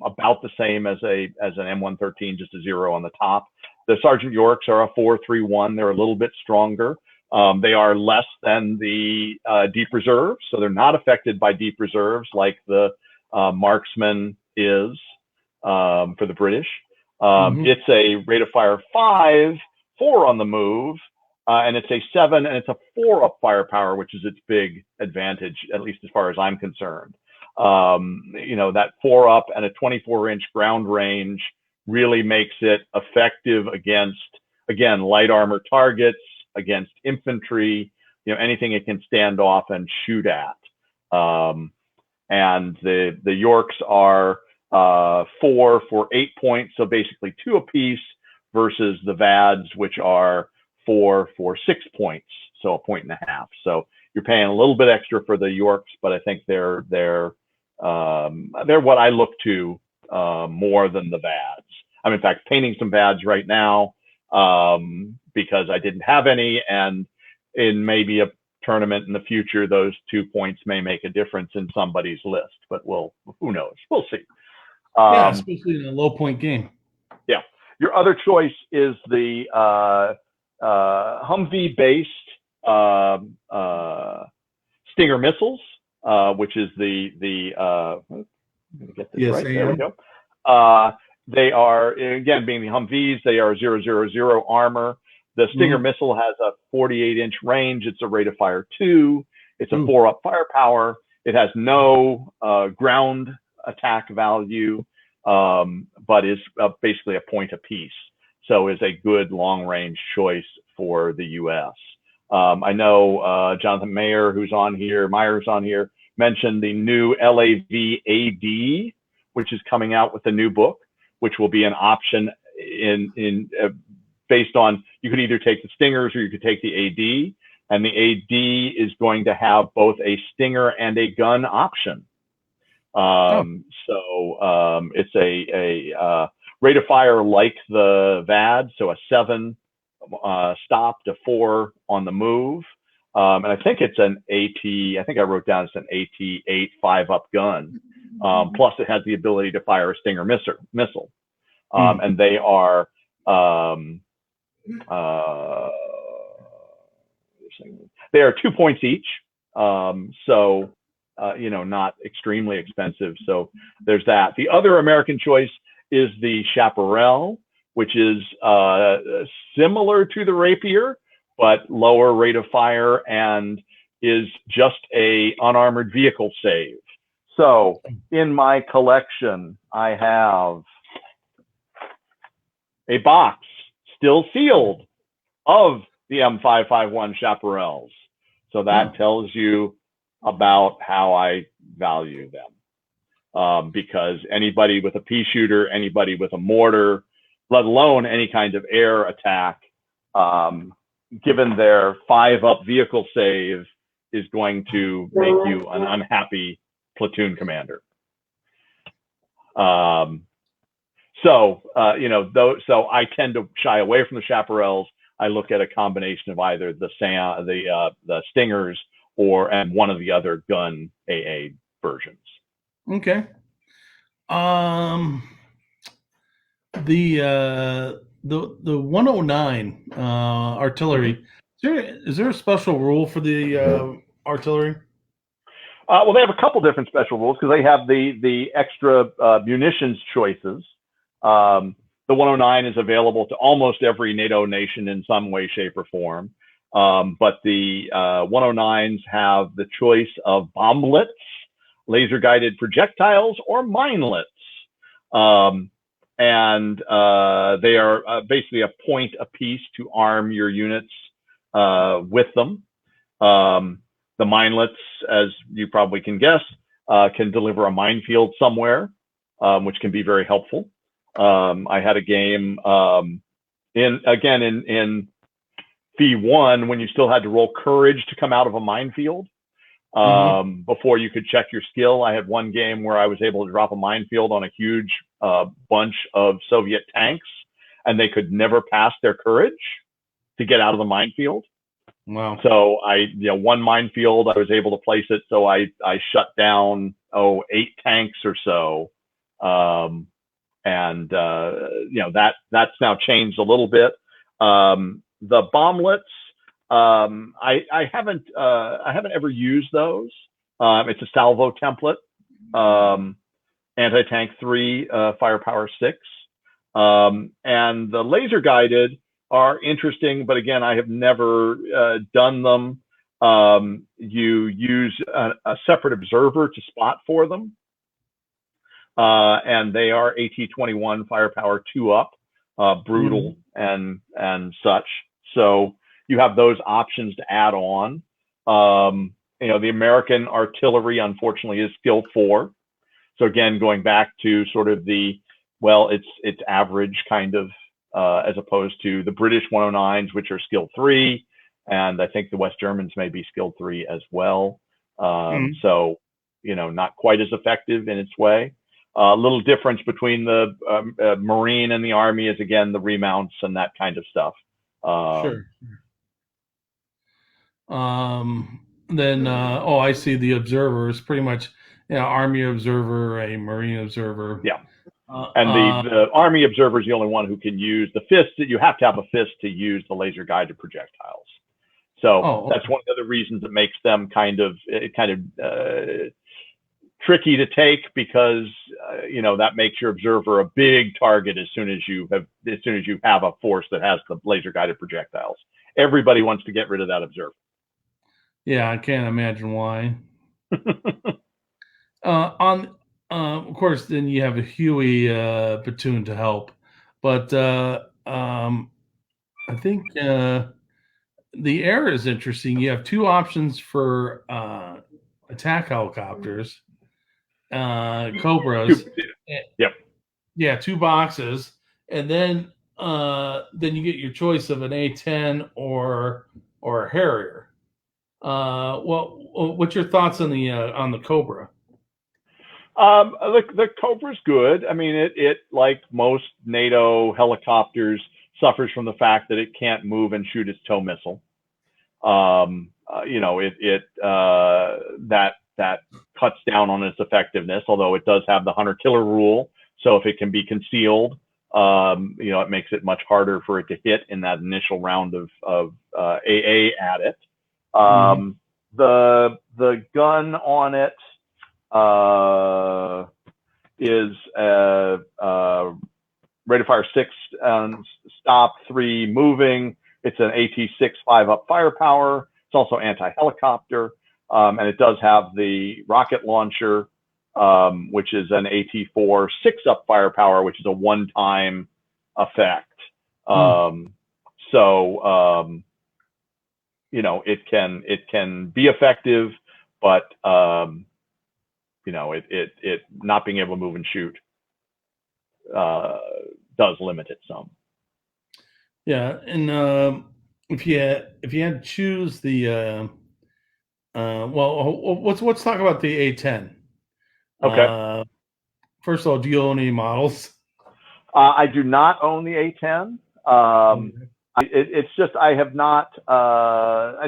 about the same as an M113, just a 0 on the top. The Sergeant Yorks are a 431. They're a little bit stronger. They are less than the deep reserves, so they're not affected by deep reserves like the Marksman is for the British. It's a rate of fire 5, 4 on the move, and it's a 7, and it's a 4 up firepower, which is its big advantage, at least as far as I'm concerned. That 4 up and a 24-inch ground range really makes it effective against, again, light armor targets, against infantry, anything it can stand off and shoot at. And the Yorks are 4 for 8 points, so basically 2 apiece, versus the VADs, which are 4 for 6 points, so 1.5 points. So you're paying a little bit extra for the Yorks, but I think they're what I look to more than the VADs. I'm in fact painting some VADs right now because I didn't have any, and in maybe a tournament in the future, those 2 points may make a difference in somebody's list. But who knows? We'll see. Yeah, especially in a low point game. Yeah. Your other choice is the Humvee-based Stinger missiles, which is the I'm going to get this Yes, right. I There we am. go. They are, again, being the Humvees, they are 000 armor. The Stinger missile has a 48-inch range. It's a rate of fire 2. It's a 4-up firepower. It has no ground attack value, but is basically a point apiece. So is a good long-range choice for the U.S. I know Jonathan Myers on here, mentioned the new LAV-AD, which is coming out with a new book, which will be an option based on, you could either take the Stingers or you could take the AD, and the AD is going to have both a Stinger and a gun option. So it's a rate of fire like the VAD, so a 7 stop to 4 on the move. And I think it's an AT, I think I wrote down it's an AT-8 5-up gun. Plus it has the ability to fire a Stinger missile. And they are, they are 2 points each. So, you know, not extremely expensive. So there's that. The other American choice is the Chaparral, which is similar to the Rapier, but lower rate of fire and is just a unarmored vehicle save. So in my collection, I have a box still sealed of the M551 Chaparrals. So that tells you about how I value them. Because anybody with a pea shooter, anybody with a mortar, let alone any kind of air attack, given their 5-up vehicle save, is going to make you an unhappy platoon commander. You know, so I tend to shy away from the Chaparrals. I look at a combination of either the Stingers and one of the other gun AA versions. Okay. The 109 artillery. Is there a special rule for the artillery? Well, they have a couple different special rules because they have the extra munitions choices. The 109 is available to almost every NATO nation in some way, shape, or form. But the 109s have the choice of bomblets, laser-guided projectiles, or minelets. And they are basically a point apiece to arm your units with them. The minelets, as you probably can guess, can deliver a minefield somewhere, which can be very helpful. I had a game in Fee 1 when you still had to roll courage to come out of a minefield before you could check your skill. I had one game where I was able to drop a minefield on a huge bunch of Soviet tanks, and they could never pass their courage to get out of the minefield. Wow. So one minefield, I was able to place it. So I shut down, 8 tanks or so. That's now changed a little bit. The bomblets, I haven't ever used those. It's a salvo template, anti-tank 3, firepower 6. And the laser guided are interesting, but again, I have never done them. You use a separate observer to spot for them. And they are AT-21 firepower 2-up, brutal and such. So you have those options to add on. The American artillery, unfortunately, is skill 4. So again, going back to sort of it's average kind of, as opposed to the British 109s, which are skill 3. And I think the West Germans may be skill 3 as well. So, not quite as effective in its way. A little difference between the Marine and the Army is, again, the remounts and that kind of stuff. Sure. Then, I see the observer is pretty much, Army observer, a Marine observer. Yeah. And the Army observer is the only one who can use the fist. You have to have a fist to use the laser guided projectiles. So that's one of the other reasons that makes them kind of tricky to take because that makes your observer a big target as soon as you have a force that has the laser guided projectiles. Everybody wants to get rid of that observer. Yeah, I can't imagine why. Of course, then you have a Huey platoon to help, but I think the air is interesting. You have two options for attack helicopters, Cobras. Yep. Yeah, two boxes, and then you get your choice of an A-10 or a Harrier. What's your thoughts on the Cobra? The Cobra's good. I mean, it like most NATO helicopters suffers from the fact that it can't move and shoot its tow missile. That cuts down on its effectiveness, although it does have the hunter killer rule. So if it can be concealed, it makes it much harder for it to hit in that initial round of AA at it. The gun on it is rate of fire 6 stop, 3 moving. It's an AT-6 5-up firepower. It's also anti-helicopter, and it does have the rocket launcher, which is an AT-4 6-up firepower, which is a one-time effect. It can be effective, but it not being able to move and shoot does limit it some. Yeah, and if you had to choose the let's talk about the A-10. Okay. First of all, do you own any models? I do not own the A-10. It's just I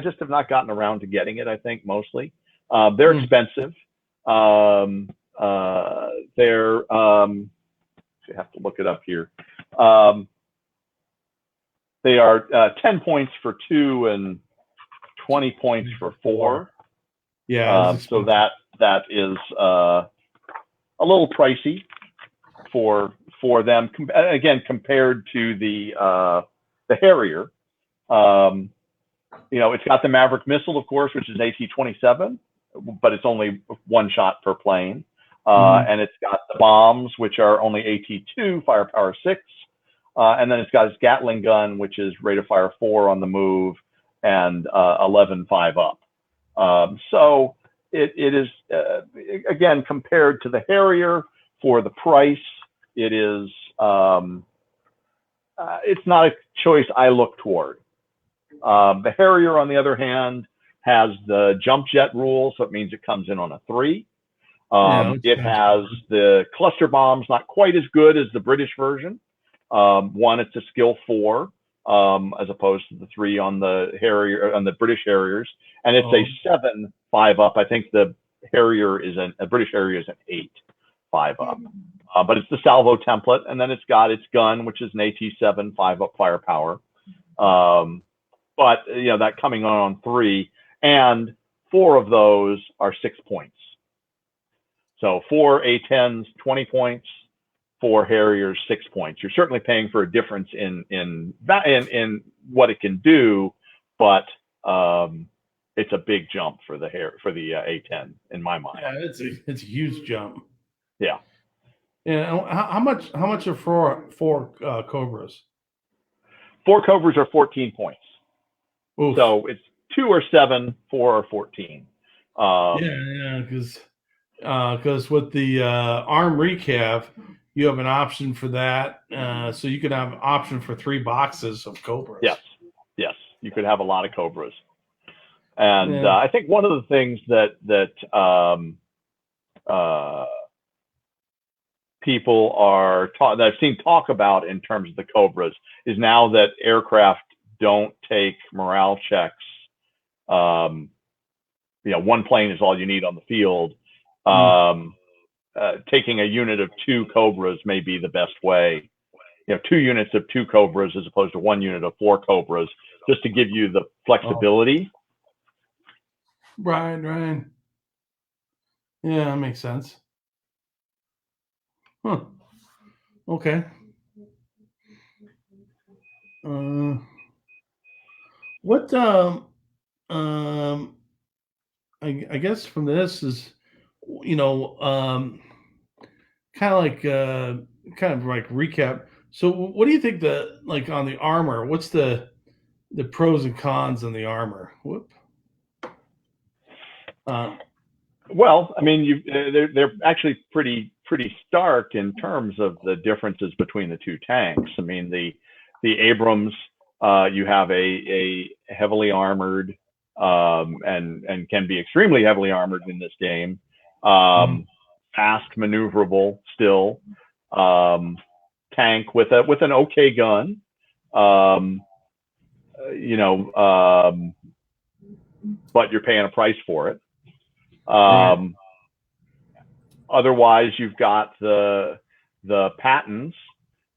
just have not gotten around to getting it. I think mostly they're expensive. They're you have to look it up here. They are 10 points for 2 and 20 points for 4. Yeah. So that is a little pricey for them. Again, compared to the Harrier, it's got the Maverick missile, of course, which is an AT-27, but it's only one shot per plane. And it's got the bombs, which are only AT-2, firepower 6. And then it's got its Gatling gun, which is rate of fire 4 on the move and 11 5-up. So it is, again, compared to the Harrier for the price, it is, it's not a choice I look toward. The Harrier, on the other hand, has the jump jet rule, so it means it comes in on a 3. It has the cluster bombs, not quite as good as the British version. One, it's a skill 4, as opposed to the 3 on the Harrier, on the British Harriers, and it's a 7 5-up. I think the Harrier is a British Harrier is an 8 5-up, but it's the salvo template, and then it's got its gun, which is an AT-7 5-up firepower. But that coming on 3, and 4 of those are 6 points. So 4 A-10s, 20 points. 4 Harriers, 6 points. You're certainly paying for a difference in what it can do, but it's a big jump for the A-10 in my mind. Yeah, it's a huge jump. Yeah. Yeah. How much are four Cobras? 4 Cobras are 14 points. Oof. So it's 2 or 7, 4 or 14. Because with the arm recav, you have an option for that, so you could have an option for 3 boxes of Cobras. Yes, you could have a lot of Cobras, and I think one of the things that people that I've seen talk about in terms of the Cobras is now that aircraft don't take morale checks. One plane is all you need on the field. Taking a unit of 2 Cobras may be the best way. 2 units of 2 Cobras as opposed to 1 unit of 4 Cobras, just to give you the flexibility. Right. Yeah, that makes sense. Huh. Okay. Uh, what um I guess from this is, you know, kind of like recap. So what do you think like on the armor? What's the pros and cons on the armor? Whoop. Uh, Well, I mean, they're actually pretty stark in terms of the differences between the two tanks. I mean, the Abrams, you have a heavily armored, and can be extremely heavily armored in this game. Fast, maneuverable, still, tank with an okay gun. Um, you know, but you're paying a price for it. right. Otherwise, you've got the patents,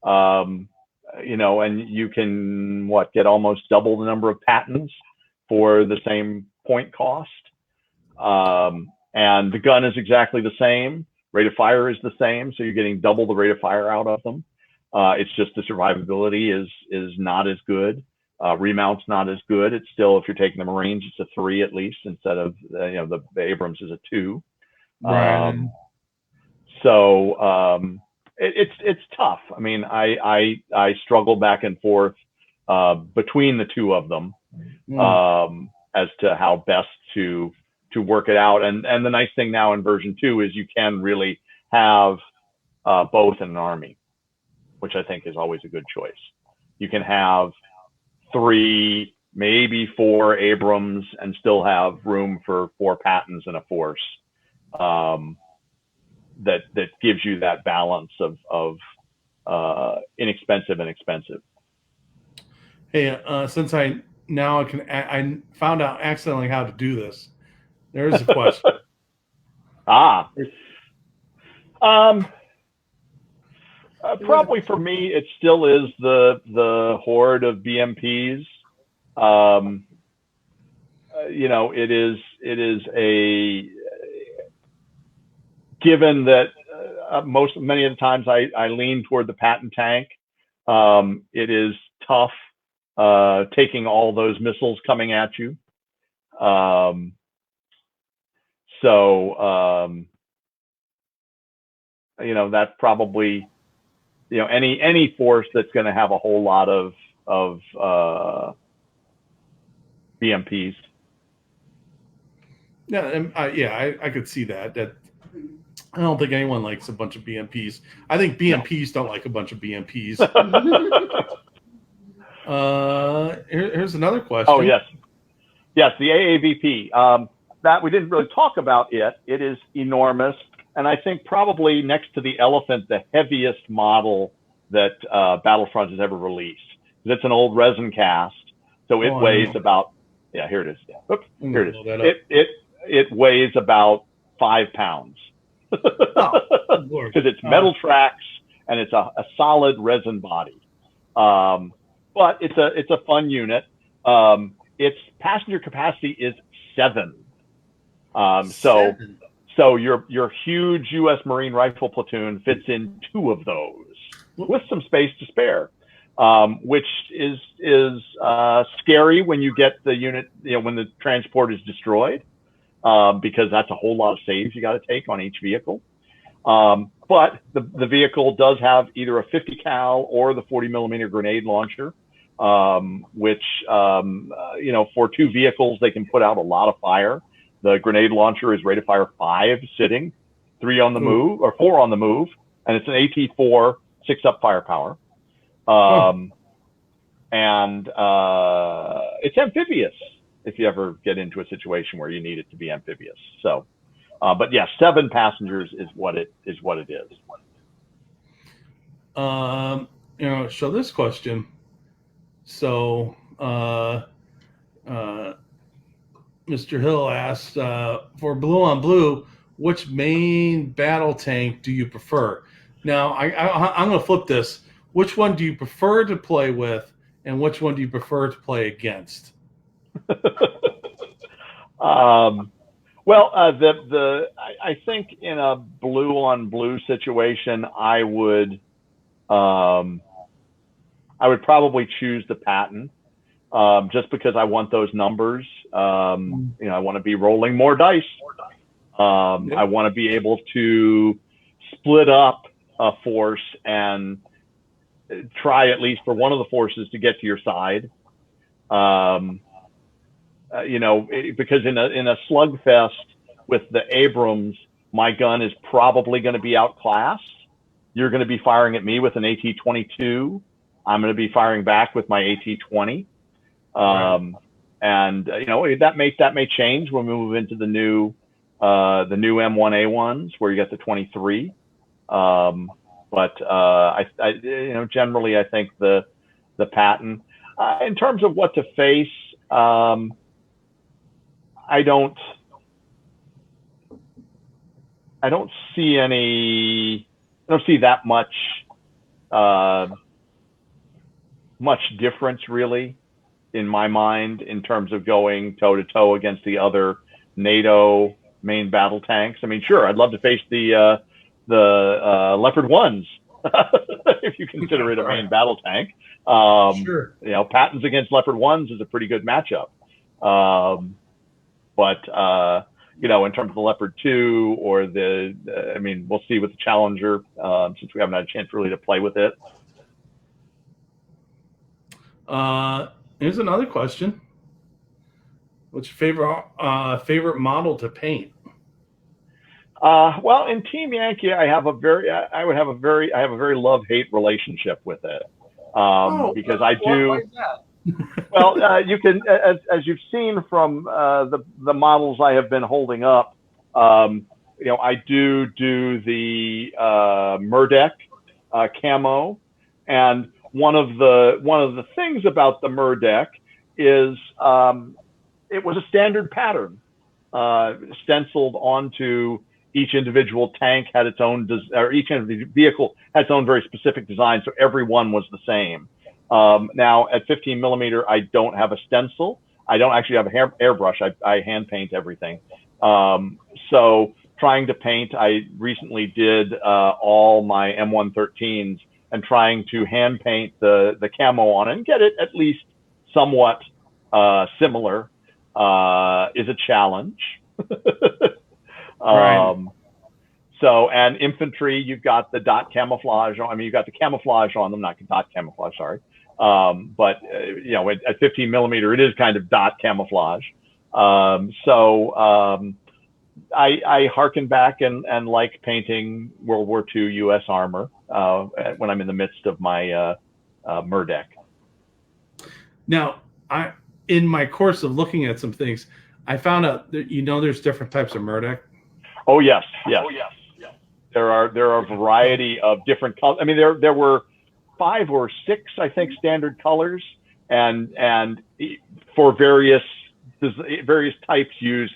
and you can get almost double the number of patents for the same point cost. And the gun is exactly the same. Rate of fire is the same, so you're getting double the rate of fire out of them. It's just the survivability is not as good. Remount's not as good. It's still, if you're taking the Marines, it's a 3 at least instead of the Abrams is a 2. Right. It's tough. I mean, I struggle back and forth between the two of them as to how best to work it out. And the nice thing now in version 2 is you can really have both in an army, which I think is always a good choice. You can have 3, maybe 4 Abrams and still have room for 4 Pattons and a force. That gives you that balance of inexpensive and expensive. Hey, since I found out accidentally how to do this. There's a question. Probably for me, it still is the horde of BMPs. It is a given that many of the times I lean toward the Patton tank. It is tough taking all those missiles coming at you. That's probably any force that's going to have a whole lot of BMPs. Yeah, I could see that. I don't think anyone likes a bunch of BMPs. I think BMPs don't like a bunch of BMPs. Here's another question. Oh, yes, the AAVP. That we didn't really talk about it. It is enormous, and I think probably next to the Elephant, the heaviest model that Battlefront has ever released. It's an old resin cast, so it weighs about. Yeah, here it is. Yeah. Oops, here it is. It weighs about 5 pounds. Because it's metal tracks and it's a solid resin body. But it's a fun unit. Its passenger capacity is 7. So your huge U.S. Marine rifle platoon fits in 2 of those with some space to spare, which is scary when you get the unit, when the transport is destroyed, because that's a whole lot of saves you got to take on each vehicle. But the vehicle does have either a 50 cal or the 40 millimeter grenade launcher, which, for 2 vehicles, they can put out a lot of fire. The grenade launcher is rate of fire 5 sitting, 3 on the move, or 4 on the move, and it's an AT4, 6 up firepower. And it's amphibious if you ever get into a situation where you need it to be amphibious. So, but yeah, 7 passengers is what it is. So this question. So, Mr. Hill asked, for Blue on Blue, which main battle tank do you prefer? Now, I'm going to flip this. Which one do you prefer to play with, and which one do you prefer to play against? Well, I think in a blue on blue situation, I would probably choose the Patton, just because I want those numbers. I want to be rolling more dice. I want to be able to split up a force and try at least for one of the forces to get to your side. Because in a slugfest with the Abrams, my gun is probably going to be outclassed. You're going to be firing at me with an AT-22. I'm going to be firing back with my AT-20. Right. And that may change when we move into the new M1A1s where you get the 23. Generally I think the Patton. In terms of what to face, I don't see that much difference really in my mind in terms of going toe to toe against the other NATO main battle tanks. I mean, sure, I'd love to face the Leopard 1s if you consider it a main battle tank. Sure. Pattons against Leopard 1s is a pretty good matchup. In terms of the Leopard 2 or we'll see with the Challenger, since we haven't had a chance really to play with it. Here's another question. What's your favorite model to paint? Well, in Team Yankee, I have a very love-hate relationship with it. Because I do. Why is that? Well, you can, as you've seen from the models I have been holding up, I do the Murdeck camo, and one of the things about the Murdeck is it was a standard pattern, stenciled onto each individual tank had its own, or each individual vehicle had its own very specific design, so every one was the same. Now at 15 millimeter, I don't have a stencil. I don't actually have a airbrush. I hand paint everything. So trying to paint, I recently did all my M113s and trying to hand paint the camo on it and get it at least somewhat similar is a challenge. Right. And infantry, you've got the dot camouflage on. I mean, you've got the camouflage on them, not dot camouflage, sorry. At 15 millimeter, it is kind of dot camouflage. I harken back and like painting World War II U.S. armor when I'm in the midst of my Murdeck. Now, in my course of looking at some things, I found out that there's different types of Murdeck. Oh yes. There are a variety of different colors. I mean, there were 5 or 6, I think, standard colors, and for various types use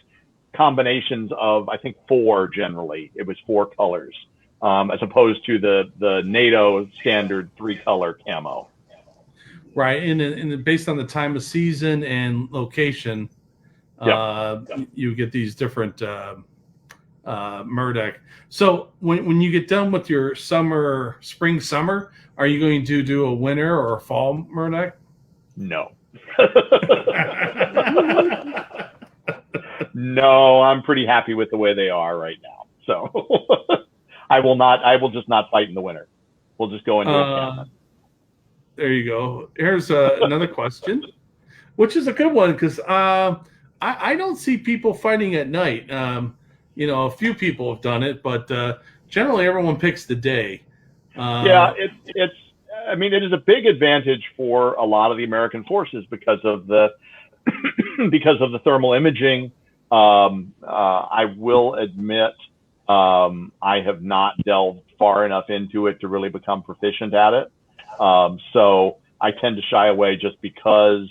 combinations of, I think, 4 generally. It was 4 colors, as opposed to the NATO standard 3-color camo. Right, and based on the time of season and location, you get these different Murdeck. So when you get done with your spring summer, are you going to do a winter or a fall Murdeck? No. No, I'm pretty happy with the way they are right now. So I will just not fight in the winter. We'll just go into encampment. There you go. Here's another question, which is a good one because I don't see people fighting at night. A few people have done it, but generally everyone picks the day. It is a big advantage for a lot of the American forces because of the thermal imaging. I will admit I have not delved far enough into it to really become proficient at it. So I tend to shy away just because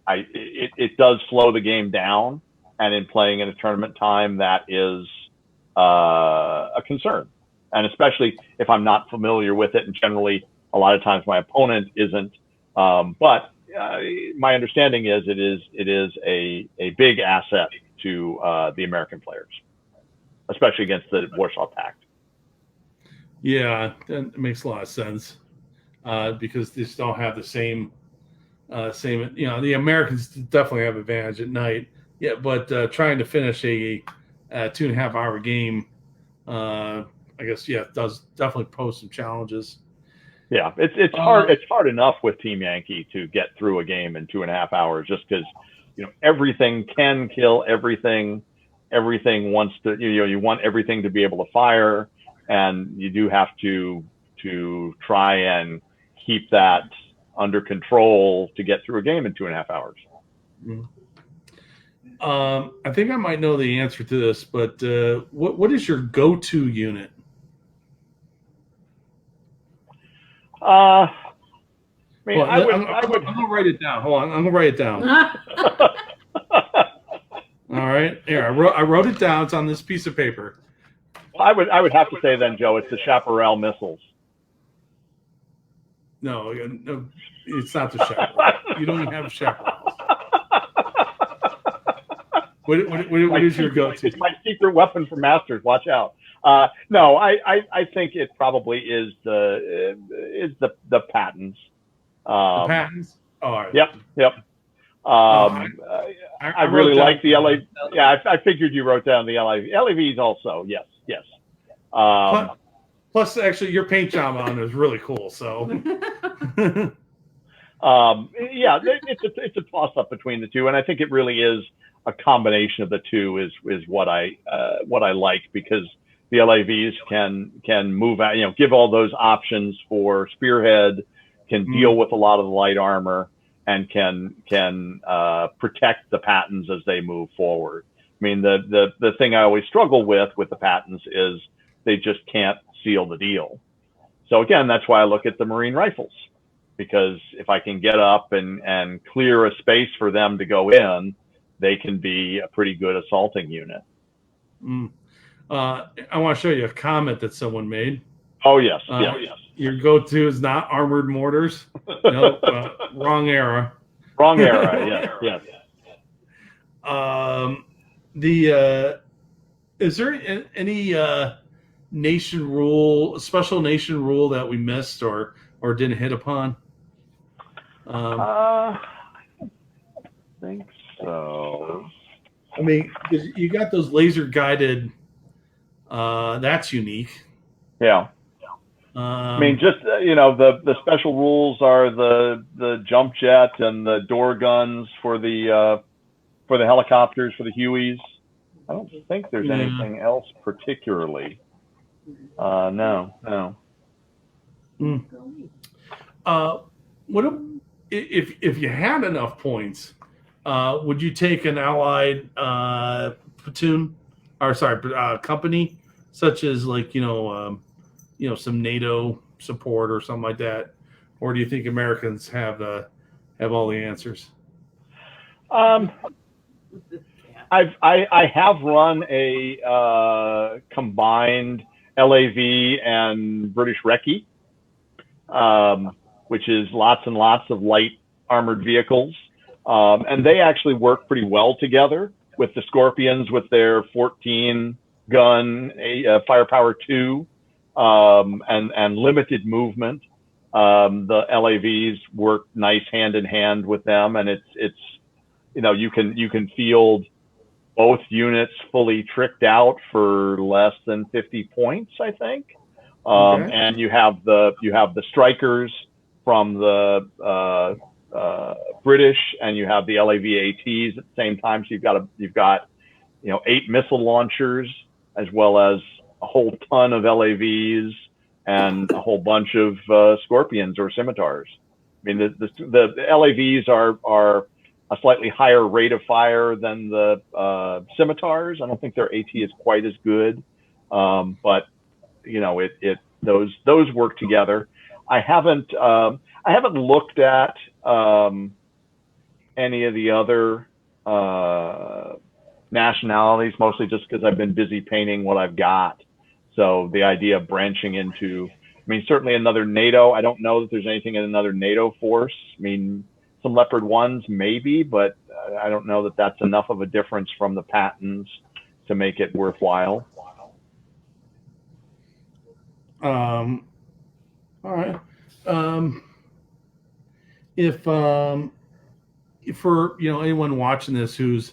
it does slow the game down, and in playing in a tournament time, that is a concern. And especially if I'm not familiar with it, and generally a lot of times my opponent isn't. But my understanding is it is a big asset to the American players, especially against the Warsaw Pact. Yeah, that makes a lot of sense because they just don't have the same. The Americans definitely have advantage at night. Yeah, but trying to finish a 2.5 hour game, I guess, it does definitely pose some challenges. Yeah, it's hard. It's hard enough with Team Yankee to get through a game in 2.5 hours, just because everything can kill everything. Everything wants to you want everything to be able to fire, and you do have to try and keep that under control to get through a game in 2.5 hours. I think I might know the answer to this, but what is your go-to unit? I mean, Well, I'm gonna write it down. Hold on, I'm gonna write it down. All right, here I wrote it down. It's on this piece of paper. I would have to say then, Joe, it's the Chaparral missiles. No, it's not the Chaparral. You don't even have Chaparrals. What is your go-to? It's my secret weapon for Masters. Watch out. No, I think it probably is the Pattons. The Pattons? All right. Yep. I really like the LA. Yeah, I figured you wrote down the LA. LAVs also. Yes. Plus, actually, your paint job on is really cool. So. It's a toss-up between the two, and I think it really is a combination of the two is what I like, because the LAVs can move out, give all those options for Spearhead, can deal with a lot of the light armor, and can protect the Pattons as they move forward. I mean, the thing I always struggle with the Pattons is they just can't seal the deal. So again, that's why I look at the Marine rifles, because if I can get up and clear a space for them to go in, they can be a pretty good assaulting unit. I want to show you a comment that someone made. Oh, yes. Your go-to is not armored mortars. No, wrong era. Wrong era, yes. Is there any special nation rule that we missed or didn't hit upon? I don't think so. I mean, you got those laser guided. That's unique. Yeah. I mean, just the special rules are the jump jet and the door guns for the helicopters, for the Hueys. I don't think there's anything else particularly. No. What if you had enough points? Would you take an allied platoon, or company, such as some NATO support or something like that, or do you think Americans have all the answers? I have run a combined LAV and British Recce, which is lots and lots of light armored vehicles. And they actually work pretty well together with the Scorpions with their 14 gun, firepower 2, and limited movement. The LAVs work nice hand in hand with them, and it's you can field both units fully tricked out for less than 50 points, I think. Okay. And you have the strikers from the British, and you have the LAV-ATs at the same time. So you've got 8 missile launchers, as well as a whole ton of LAVs and a whole bunch of Scorpions or Scimitars. I mean, the LAVs are a slightly higher rate of fire than the Scimitars. I don't think their AT is quite as good, but those work together. I haven't looked at any of the other nationalities, mostly just because I've been busy painting what I've got. So the idea of branching into, certainly another NATO. I don't know that there's anything in another NATO force. Some Leopard 1s maybe, but I don't know that that's enough of a difference from the patents to make it worthwhile. All right. If for anyone watching this who's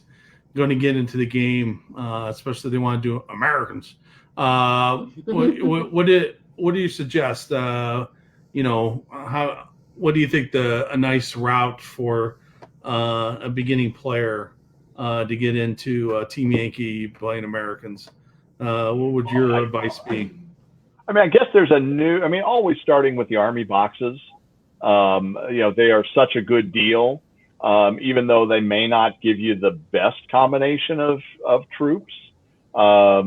going to get into the game, especially if they want to do Americans, what do you suggest? How what do you think a nice route for a beginning player to get into Team Yankee playing Americans? What would your advice be? I mean, I guess there's always starting with the Army boxes. They are such a good deal, even though they may not give you the best combination of troops. I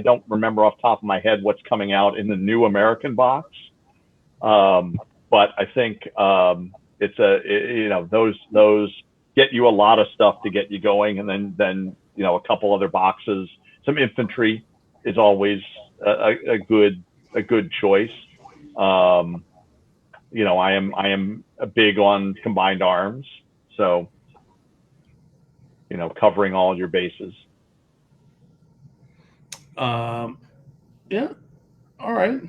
don't remember off the top of my head what's coming out in the new American box. But I think those get you a lot of stuff to get you going, and then a couple other boxes, some infantry is always a good choice. I am big on combined arms, so covering all your bases. Yeah. All right.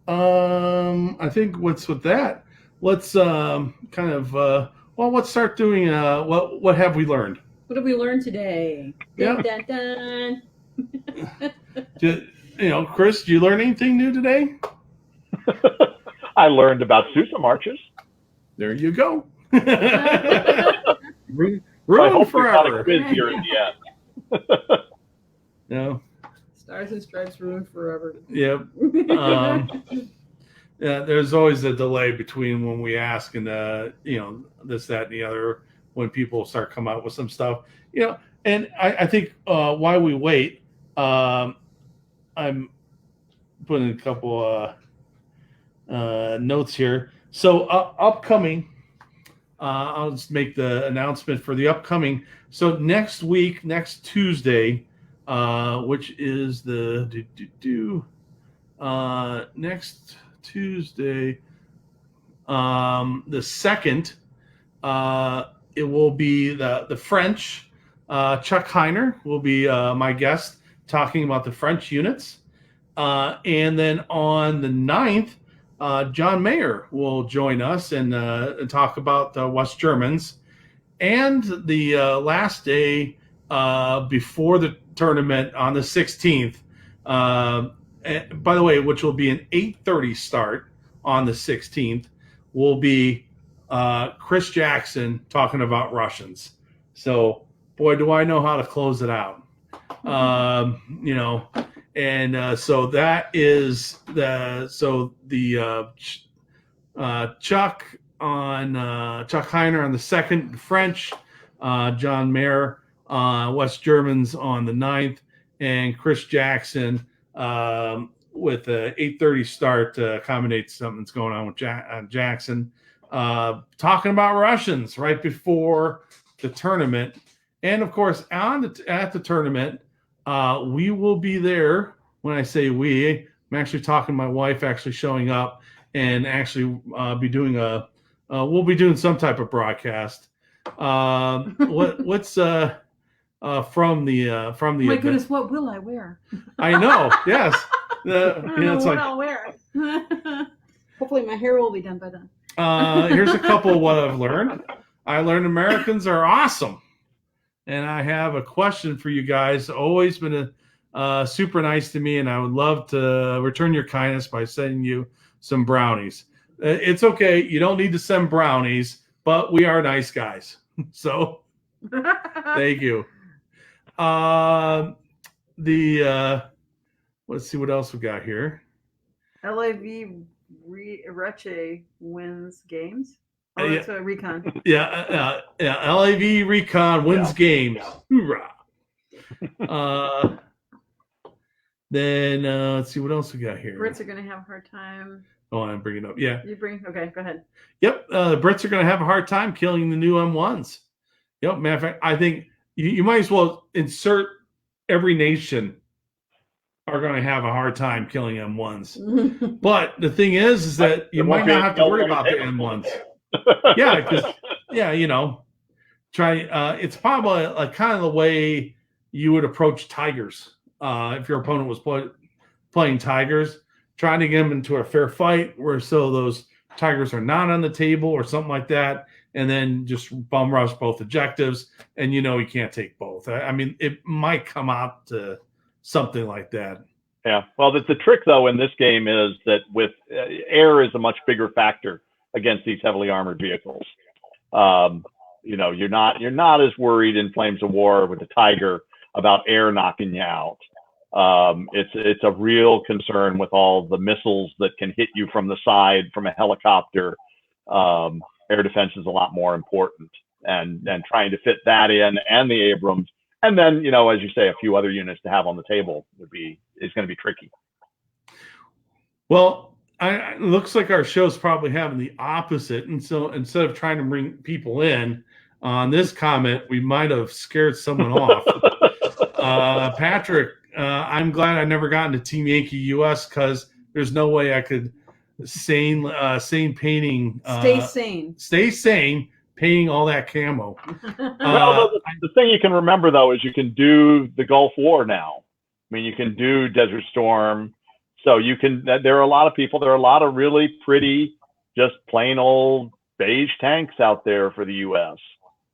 I think what's with that. Let's let's start doing what have we learned? What have we learned today? Yeah. Dun, dun, dun. Chris, did you learn anything new today? I learned about Sousa marches. There you go. Ruined forever. Quiz here at the end. No. Stars and Stripes ruined forever. Yep. Yeah, there's always a delay between when we ask and this, that, and the other, when people start coming out with some stuff. And I think while we wait, I'm putting a couple notes here. So upcoming, I'll just make the announcement for the upcoming. So next week, next Tuesday, which is next Tuesday, the 2nd, it will be the French. Chuck Heiner will be my guest talking about the French units. And then on the 9th, John Mayer will join us and talk about the West Germans. And the last day before the tournament on the 16th, by the way, which will be an 8:30 start on the 16th, will be Chris Jackson talking about Russians. So, boy, do I know how to close it out. So that is Chuck Heiner on the 2nd, French, John Mayer, West Germans on the 9th, and Chris Jackson with a 8:30 start to accommodate something that's going on with Jackson, talking about Russians right before the tournament. And of course, at the tournament, we will be there. When I say we, I'm actually talking to my wife actually showing up and actually be doing we'll be doing some type of broadcast. What's from the Oh my event. goodness, what will I wear? I know, yes. I don't know It's what like I'll wear. Hopefully my hair will be done by then. here's a couple of what I've learned. I learned Americans are awesome. And I have a question for you guys. Always been super nice to me, and I would love to return your kindness by sending you some brownies. It's okay. You don't need to send brownies, but we are nice guys. So thank you. Let's see what else we got here. LAV Reche wins games. Oh, Yeah. that's a recon. Yeah, LAV Recon wins games. Hoorah. Then let's see what else we got here. Brits are going to have a hard time. Oh, I'm bringing it up. Yeah. Okay, go ahead. Yep. The Brits are going to have a hard time killing the new M1s. Yep. Matter of fact, I think you might as well insert every nation are going to have a hard time killing M1s. But the thing is that you might not have to worry about the M1s. Yeah, because yeah, try. It's probably like kind of the way you would approach tigers if your opponent was playing tigers, trying to get them into a fair fight where so those tigers are not on the table or something like that, and then just bum rush both objectives, and you can't take both. I mean, it might come out to something like that. Yeah. Well, the trick though in this game is that with air is a much bigger factor against these heavily armored vehicles. You're not as worried in Flames of War with the Tiger about air knocking you out. It's a real concern with all the missiles that can hit you from the side from a helicopter. Air defense is a lot more important, and trying to fit that in and the Abrams, and then as you say, a few other units to have on the table is going to be tricky. Well, it looks like our show's probably having the opposite, and so instead of trying to bring people in on this comment, we might have scared someone off. Patrick, I'm glad I never got into Team Yankee US because there's no way I could sane painting. Stay sane painting all that camo. Well, the thing you can remember though is you can do the Gulf War now. I mean, you can do Desert Storm. So you can. There are a lot of people. There are a lot of really pretty, just plain old beige tanks out there for the U.S.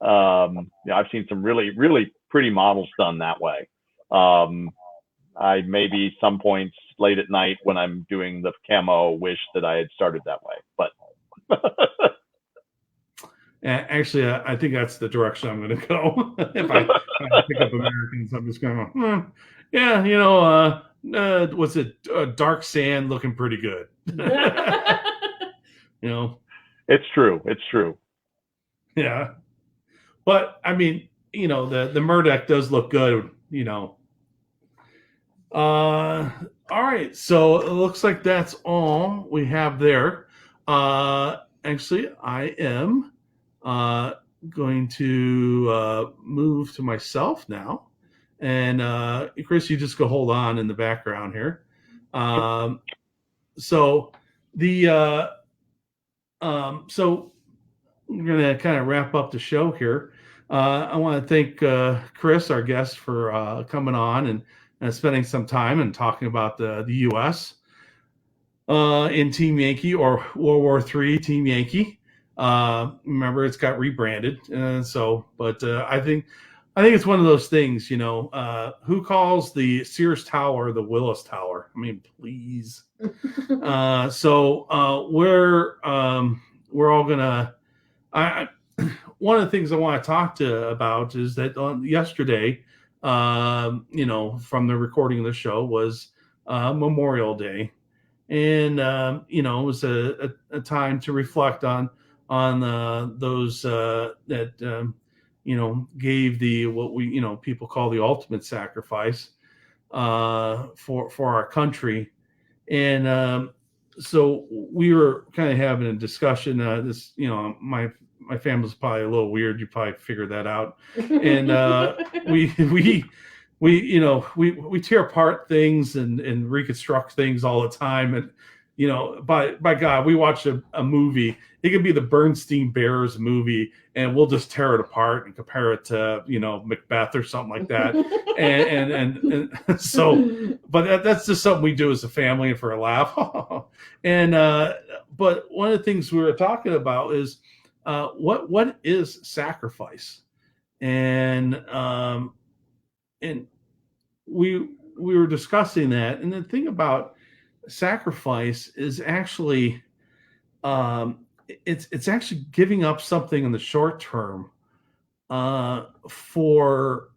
I've seen some really, really pretty models done that way. I maybe some points late at night when I'm doing the camo wish that I had started that way, but. Actually, I think that's the direction I'm going to go. if I pick up Americans, I'm just going to, was it dark sand looking pretty good? It's true. It's true. Yeah, but I mean, the Murdoch does look good. All right, so it looks like that's all we have there. Actually, I am going to move to myself now. And Chris, you just go hold on in the background here. So we're going to kind of wrap up the show here. I want to thank Chris, our guest, for coming on and spending some time and talking about the U.S. In Team Yankee, or World War III Team Yankee. Remember, it's got rebranded, but I think it's one of those things, who calls the Sears Tower the Willis Tower? I mean, please. We're all gonna. One of the things I want to talk about is that yesterday, from the recording of the show was Memorial Day, and it was a time to reflect on those that gave what we people call the ultimate sacrifice for our country. And so we were kind of having a discussion. This my family's probably a little weird. You probably figured that out. And we tear apart things and reconstruct things all the time. And by God, we watch a movie. It could be the Bernstein Bears movie, and we'll just tear it apart and compare it to Macbeth or something like that. and so, but that's just something we do as a family and for a laugh. And but one of the things we were talking about is what is sacrifice, and we were discussing that. And the thing about sacrifice is actually it's actually giving up something in the short term for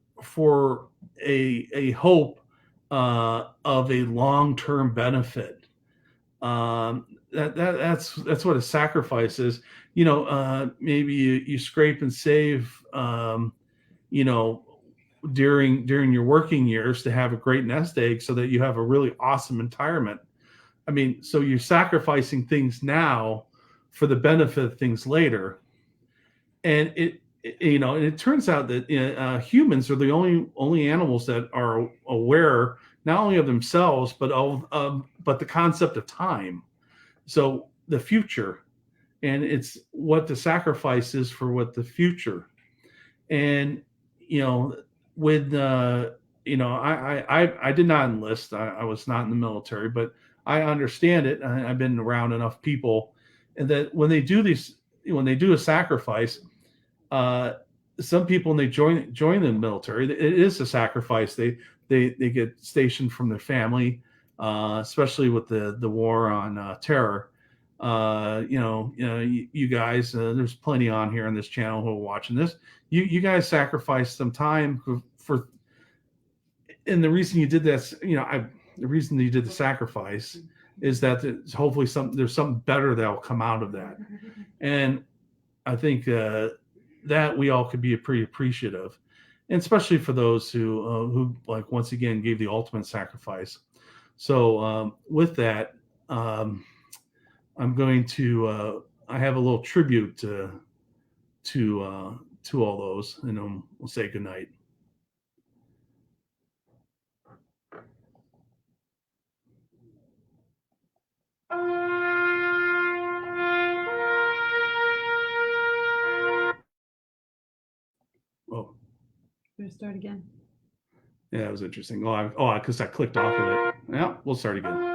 a hope of a long-term benefit. That's what a sacrifice is. Maybe you scrape and save during your working years to have a great nest egg so that you have a really awesome retirement. I mean, so you're sacrificing things now for the benefit of things later. And it turns out that humans are the only animals that are aware not only of themselves but the concept of time. So the future, and it's what the sacrifice is for what the future. And with I did not enlist. I was not in the military, but I understand it. I've been around enough people, and that when they do a sacrifice, uh, some people when they join the military, it is a sacrifice. They get stationed from their family, especially with the war on terror. You guys, there's plenty on here on this channel who are watching this. You guys sacrificed some time for, and the reason you did this, the reason you did the sacrifice is that hopefully there's something better that will come out of that. And I think that we all could be pretty appreciative, and especially for those who like once again gave the ultimate sacrifice. So with that, I'm going to I have a little tribute to all those, and we'll say goodnight. Oh, We're gonna start again. yeah, that was interesting. Because I clicked off of it. Yeah, we'll start again.